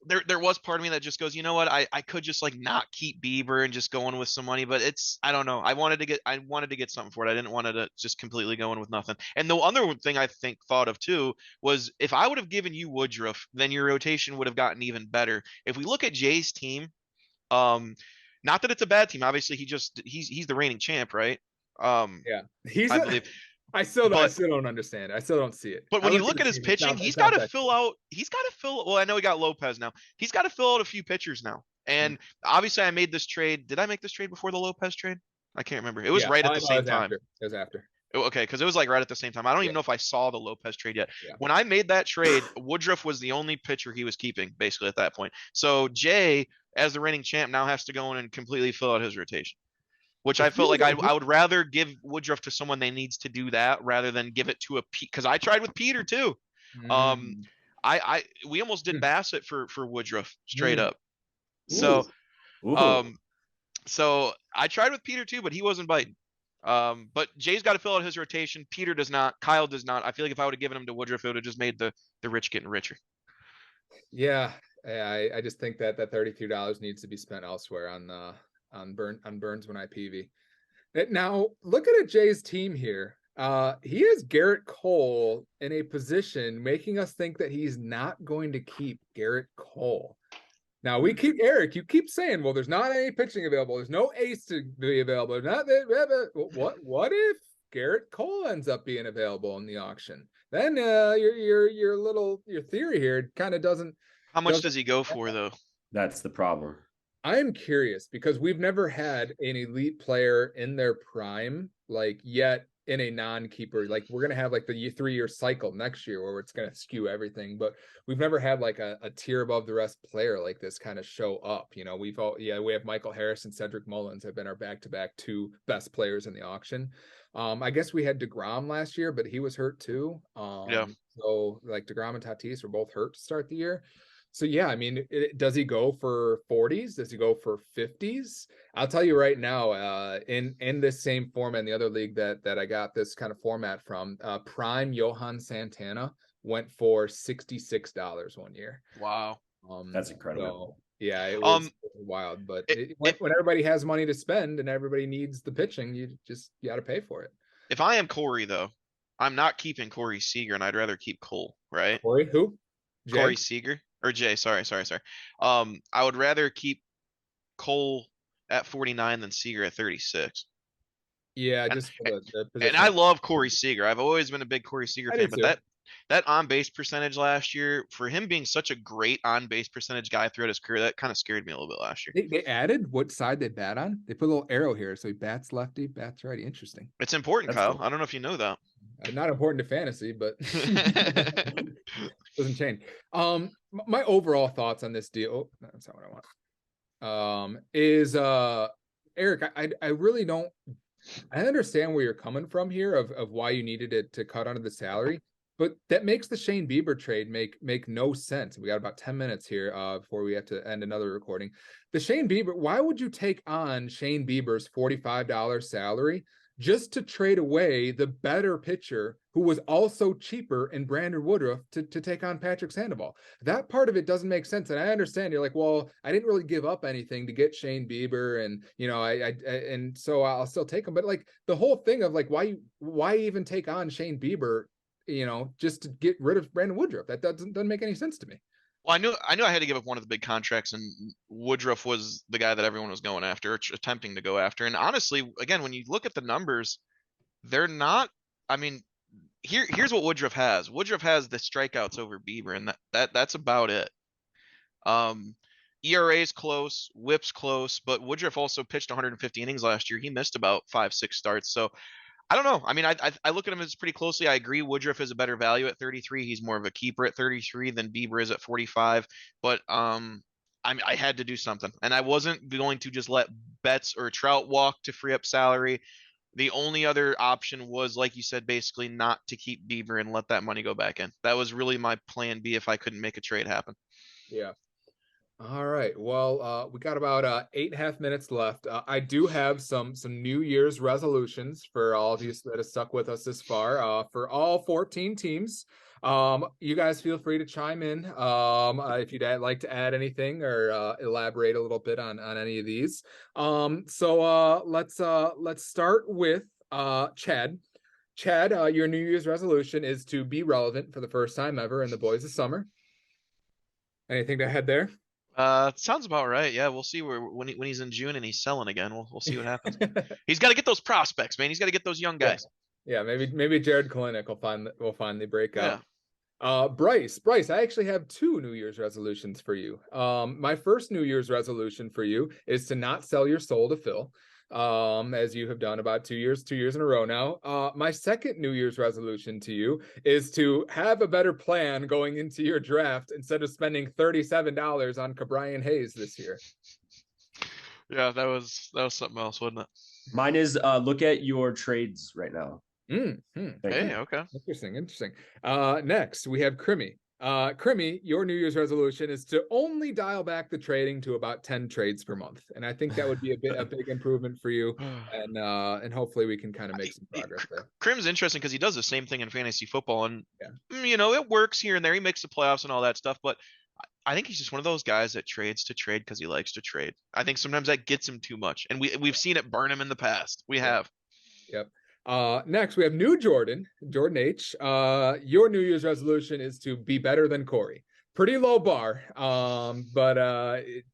There was part of me that just goes, you know what, I could just like not keep Bieber and just go in with some money, but I don't know. I wanted to get something for it. I didn't want to just completely go in with nothing. And the other thing I think thought of too was, if I would have given you Woodruff, then your rotation would have gotten even better. If we look at Jay's team, not that it's a bad team. Obviously, he's the reigning champ, right? Yeah, I believe. I still don't understand it. I still don't see it. But when you look at his pitching, he's got to fill out. Well, I know he got Lopez now. He's got to fill out a few pitchers now. And obviously, I made this trade. Did I make this trade before the Lopez trade? I can't remember. It was right at the same time. It was after. Okay, because it was like right at the same time. I don't even know if I saw the Lopez trade yet. Yeah. When I made that trade, Woodruff was the only pitcher he was keeping, basically, at that point. So Jay, as the reigning champ, now has to go in and completely fill out his rotation. Which I felt like I would rather give Woodruff to someone that needs to do that, rather than give it to because I tried with Peter too. We almost did Bassett for Woodruff straight up. So so I tried with Peter too, but he wasn't biting. But Jay's got to fill out his rotation. Peter does not. Kyle does not. I feel like if I would have given him to Woodruff, it would have just made the rich getting richer. Yeah, I just think that $33 needs to be spent elsewhere on Burns when I PV. Now look at Jay's team here. He has Garrett Cole in a position making us think that he's not going to keep Garrett Cole. Now we keep Eric. You keep saying, well, there's not any pitching available. There's no ace to be available. What if Garrett Cole ends up being available in the auction? Then your theory here kind of doesn't. How much does he go for though? That's the problem. I'm curious because we've never had an elite player in their prime, like yet in a non-keeper. Like we're going to have like the 3-year cycle next year where it's going to skew everything, but we've never had like a tier above the rest player like this kind of show up. You know, we have Michael Harris and Cedric Mullins have been our back-to-back 2 best players in the auction. I guess we had DeGrom last year, but he was hurt too. So like DeGrom and Tatis were both hurt to start the year. So yeah, I mean, does he go for 40s? Does he go for 50s? I'll tell you right now, in this same format, in the other league that I got this kind of format from, prime Johan Santana went for $66 one year. Wow, that's incredible. So, yeah, it was wild. But when everybody has money to spend and everybody needs the pitching, you got to pay for it. If I am Corey though, I'm not keeping Corey Seager, and I'd rather keep Cole. Right? Corey who? Jay? Corey Seager. Or Jay, sorry. I would rather keep Cole at 49 than Seager at 36. Yeah, just for the position. And I love Corey Seager. I've always been a big Corey Seager fan, but that on base percentage last year, for him being such a great on base percentage guy throughout his career, that kind of scared me a little bit last year. They added what side they bat on. They put a little arrow here, so he bats lefty, bats righty. Interesting. It's important, That's Kyle. cool. I don't know if you know that. Not important to fantasy, but doesn't change. My overall thoughts on this deal. Oh, that's not what I want. Is Eric, I really don't. I understand where you're coming from here of why you needed it to cut under the salary, but that makes the Shane Bieber trade make no sense. We got about 10 minutes here before we have to end another recording. The Shane Bieber, why would you take on Shane Bieber's $45 salary just to trade away the better pitcher who was also cheaper in Brandon Woodruff to take on Patrick Sandoval? That part of it doesn't make sense. And I understand you're like, well, I didn't really give up anything to get Shane Bieber. And, you know, and so I'll still take him. But like the whole thing of like, why even take on Shane Bieber, you know, just to get rid of Brandon Woodruff? That doesn't make any sense to me. Well, I knew I had to give up one of the big contracts, and Woodruff was the guy that everyone was going after, or attempting to go after. And honestly, again, when you look at the numbers, they're not. I mean, here's what Woodruff has. Woodruff has the strikeouts over Bieber, and that's about it. ERA's close, WHIP's close, but Woodruff also pitched 150 innings last year. He missed about 5-6 starts, so I don't know. I mean, I look at him as pretty closely. I agree. Woodruff is a better value at 33. He's more of a keeper at 33 than Bieber is at 45. But I had to do something, and I wasn't going to just let Betts or Trout walk to free up salary. The only other option was, like you said, basically not to keep Bieber and let that money go back in. That was really my plan B if I couldn't make a trade happen. Yeah. All right. Well, we got about 8.5 minutes left. I do have some New Year's resolutions for all of you that have stuck with us this far. For all 14 teams, you guys feel free to chime in if you'd like to add anything or elaborate a little bit on any of these. So let's start with Chad. Chad, your New Year's resolution is to be relevant for the first time ever in the Boys of Summer. Anything to add there? Sounds about right. Yeah, we'll see when he's in June and he's selling again. We'll see what happens. He's got to get those prospects, man. He's got to get those young guys. Yeah, maybe Jared Kalinick will finally break out. Yeah. Bryce, I actually have 2 New Year's resolutions for you. My first New Year's resolution for you is to not sell your soul to Phil, as you have done about 2 years in a row now. My second New Year's resolution to you is to have a better plan going into your draft instead of spending $37 on Cabrian Hayes this year. Yeah, that was something else, wasn't it? Mine is look at your trades right now. Hey, okay. Interesting. Next we have Crimmy. Crimmy, your New Year's resolution is to only dial back the trading to about 10 trades per month, and I think that would be a big improvement for you, and hopefully we can kind of make some progress there. Crim's interesting because he does the same thing in fantasy football, and you know, it works here and there. He makes the playoffs and all that stuff, but I think he's just one of those guys that trades to trade because he likes to trade. I think sometimes that gets him too much, and we've seen it burn him in the past. We have. Yep. Next we have new Jordan H. Your New Year's resolution is to be better than Corey. Pretty low bar. But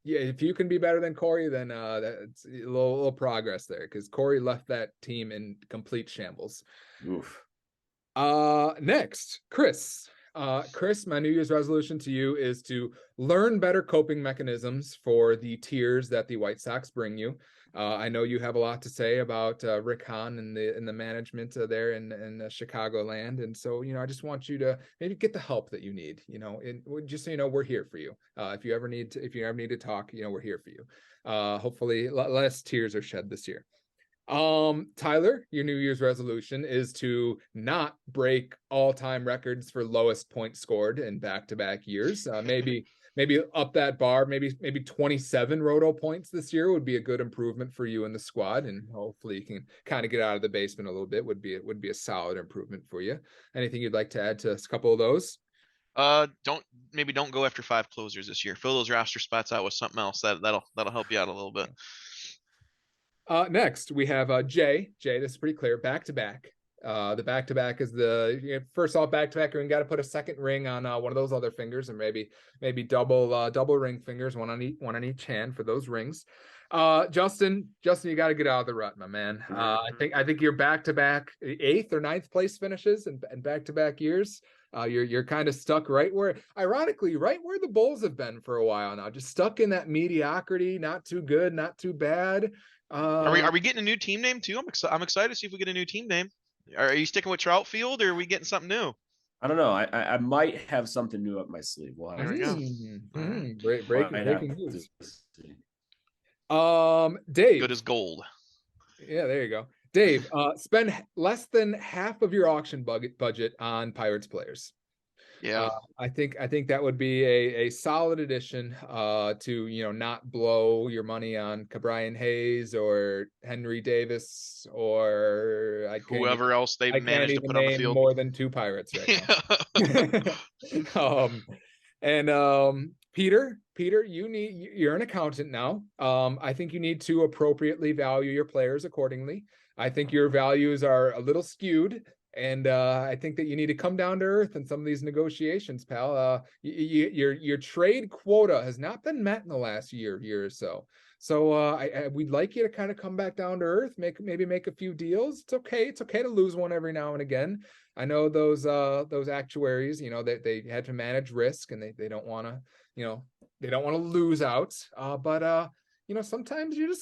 yeah, if you can be better than Corey, then that's a little progress there, because Corey left that team in complete shambles. Oof. Next, Chris. Chris, my New Year's resolution to you is to learn better coping mechanisms for the tiers that the White Sox bring you. I know you have a lot to say about Rick Hahn and the management there in Chicagoland, and so I just want you to maybe get the help that you need. Just so you know, we're here for you. If you ever need to talk, we're here for you. Hopefully, less tears are shed this year. Tyler, your New Year's resolution is to not break all-time records for lowest points scored in back-to-back years. Maybe up that bar, maybe 27 roto points this year would be a good improvement for you in the squad, and hopefully you can kind of get out of the basement a little bit. Would be a solid improvement for you. Anything you'd like to add to a couple of those? Don't go after 5 closers this year. Fill those roster spots out with something else that'll help you out a little bit. Next we have Jay. This is pretty clear. Back-to-back. The back-to-back is first off back-to-back, and got to put a second ring on one of those other fingers, and maybe double ring fingers, one on each hand for those rings. Justin, you got to get out of the rut, my man. I think your back-to-back 8th or 9th place finishes and back-to-back years. You're kind of stuck ironically, right where the Bulls have been for a while now, just stuck in that mediocrity, not too good, not too bad. Are we getting a new team name too? I'm excited to see if we get a new team name. Are you sticking with Troutfield, or are we getting something new? I don't know. I might have something new up my sleeve. We'll have There we to go. see. Breaking news. See. Dave. Good as gold. Yeah, there you go. Dave, spend less than half of your auction budget on Pirates players. Yeah. I think that would be a solid addition to not blow your money on Cabrian Hayes or Henry Davis or Whoever else they managed to put on the field. More than 2 Pirates right now. Peter, you're an accountant now. I think you need to appropriately value your players accordingly. I think your values are a little skewed. And I think that you need to come down to earth in some of these negotiations, pal. Your trade quota has not been met in the last year or so. So we'd like you to kind of come back down to earth, maybe make a few deals. It's okay. It's okay to lose one every now and again. I know those actuaries, they had to manage risk, and they don't want to, lose out. But sometimes you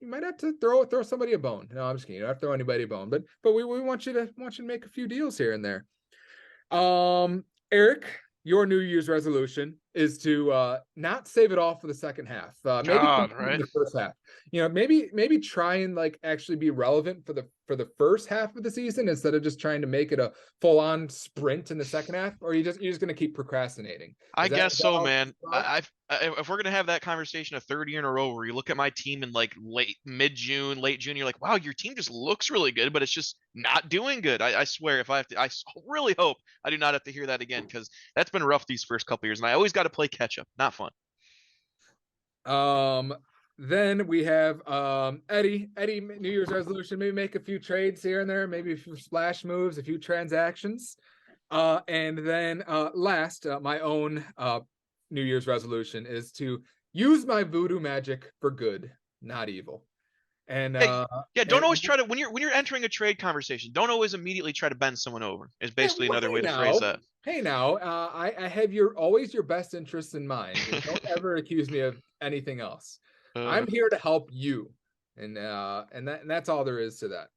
might have to throw somebody a bone. No, I'm just kidding. You don't have to throw anybody a bone, but we want you to make a few deals here and there. Eric, your New Year's resolution is to not save it all for the second half. Maybe right? The first half. Maybe try and actually be relevant for the first half of the season instead of just trying to make it a full-on sprint in the second half. Or you're just going to keep procrastinating. I guess so, man. If we're gonna have that conversation a third year in a row where you look at my team in late June, you're like, wow, your team just looks really good, but it's just not doing good. I swear, if I have to, I really hope I do not have to hear that again, because that's been rough these first couple years, and I always got to play catch up. Not fun. Then we have Eddie, New Year's resolution, maybe make a few trades here and there, maybe a few splash moves, a few transactions. And then last, my own New Year's resolution is to use my voodoo magic for good, not evil. And don't always try to, when you're entering a trade conversation, don't always immediately try to bend someone over. Is basically another way to phrase that. Hey, now, I have always your best interests in mind. Don't ever accuse me of anything else. I'm here to help you, and that's all there is to that.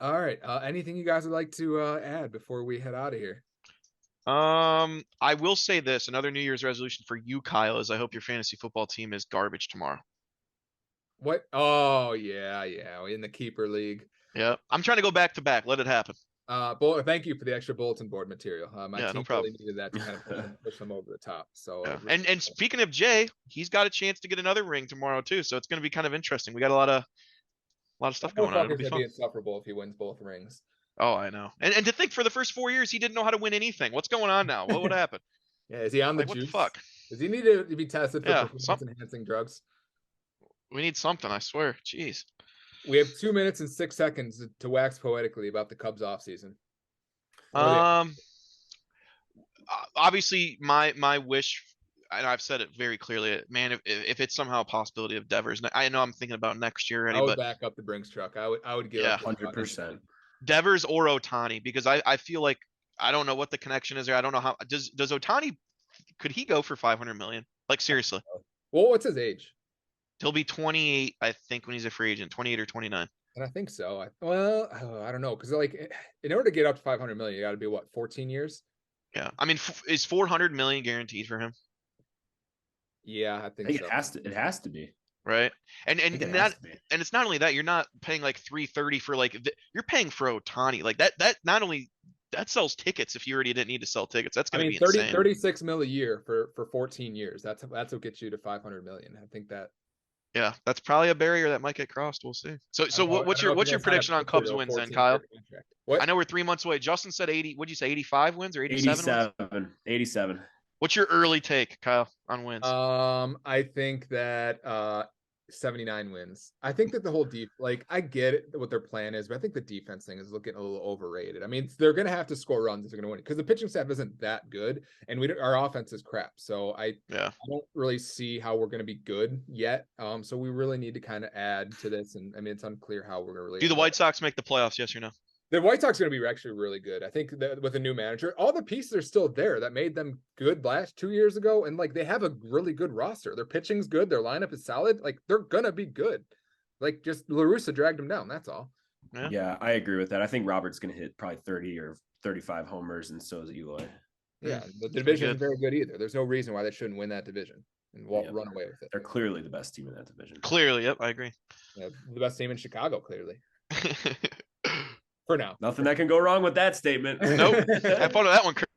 All right. Anything you guys would like to add before we head out of here? I will say this: another New Year's resolution for you, Kyle, is I hope your fantasy football team is garbage tomorrow. What? Oh yeah, in the keeper league. Yeah, I'm trying to go back to back. Let it happen. Thank you for the extra bulletin board material. My team no problem. really needed that to kind of push them over the top. So, and speaking of Jay, he's got a chance to get another ring tomorrow too. So it's going to be kind of interesting. We got a lot of stuff going on. It'll be fun. Be insufferable if he wins both rings. Oh, I know. And to think, for the first 4 years, he didn't know how to win anything. What's going on now? What would happen? Yeah, is he on the juice? What the fuck? Does he need to be tested for performance-enhancing drugs? We need something, I swear. Jeez. We have 2 minutes and 6 seconds to wax poetically about the Cubs offseason. Obviously, my wish, and I've said it very clearly, man, if it's somehow a possibility of Devers, I know I'm thinking about next year already, I would back up the Brinks truck. I would give up 100%. Devers or Ohtani, because I feel like I don't know what the connection is there. I don't know how does Ohtani, could he go for 500 million? Like, seriously. Well, what's his age? He'll be 28, I think, when he's a free agent, 28 or 29. And I think so. I don't know, because in order to get up to 500 million, you got to be 14 years? Yeah, I mean, is 400 million guaranteed for him? Yeah, I think so. It has to be. Right. And it's not only that, you're not paying like 330 for you're paying for Ohtani. Like that not only that sells tickets if you already didn't need to sell tickets. That's going to be insane. 36 mil a year for 14 years. That's what gets you to 500 million. I think that. Yeah, that's probably a barrier that might get crossed. We'll see. So what's your prediction on Cubs wins then, Kyle? I know we're 3 months away. Justin said 80. What'd you say? 85 wins or 87? 87. What's your early take, Kyle, on wins? I think that 79 wins. I think that the whole I get it, what their plan is, but I think the defense thing is looking a little overrated. I mean, they're going to have to score runs if they're going to win, because the pitching staff isn't that good, and our offense is crap. So I don't really see how we're going to be good yet. So we really need to kind of add to this, and I mean, it's unclear how we're going to really. Do the White Sox make the playoffs? Yes or no? The White Sox are going to be actually really good. I think that with a new manager, all the pieces are still there that made them good last 2 years ago. And like, they have a really good roster. Their pitching's good. Their lineup is solid. Like, they're going to be good. Like, just La Russa dragged them down. That's all. Yeah, I agree with that. I think Robert's going to hit probably 30 or 35 homers, and so is Eloy. Yeah, the division isn't very good either. There's no reason why they shouldn't win that division and run away with it. They're clearly the best team in that division. Clearly, yep, I agree. Yeah, the best team in Chicago, clearly. For now. Nothing that can go wrong with that statement. Nope. Have fun with that one, Chris.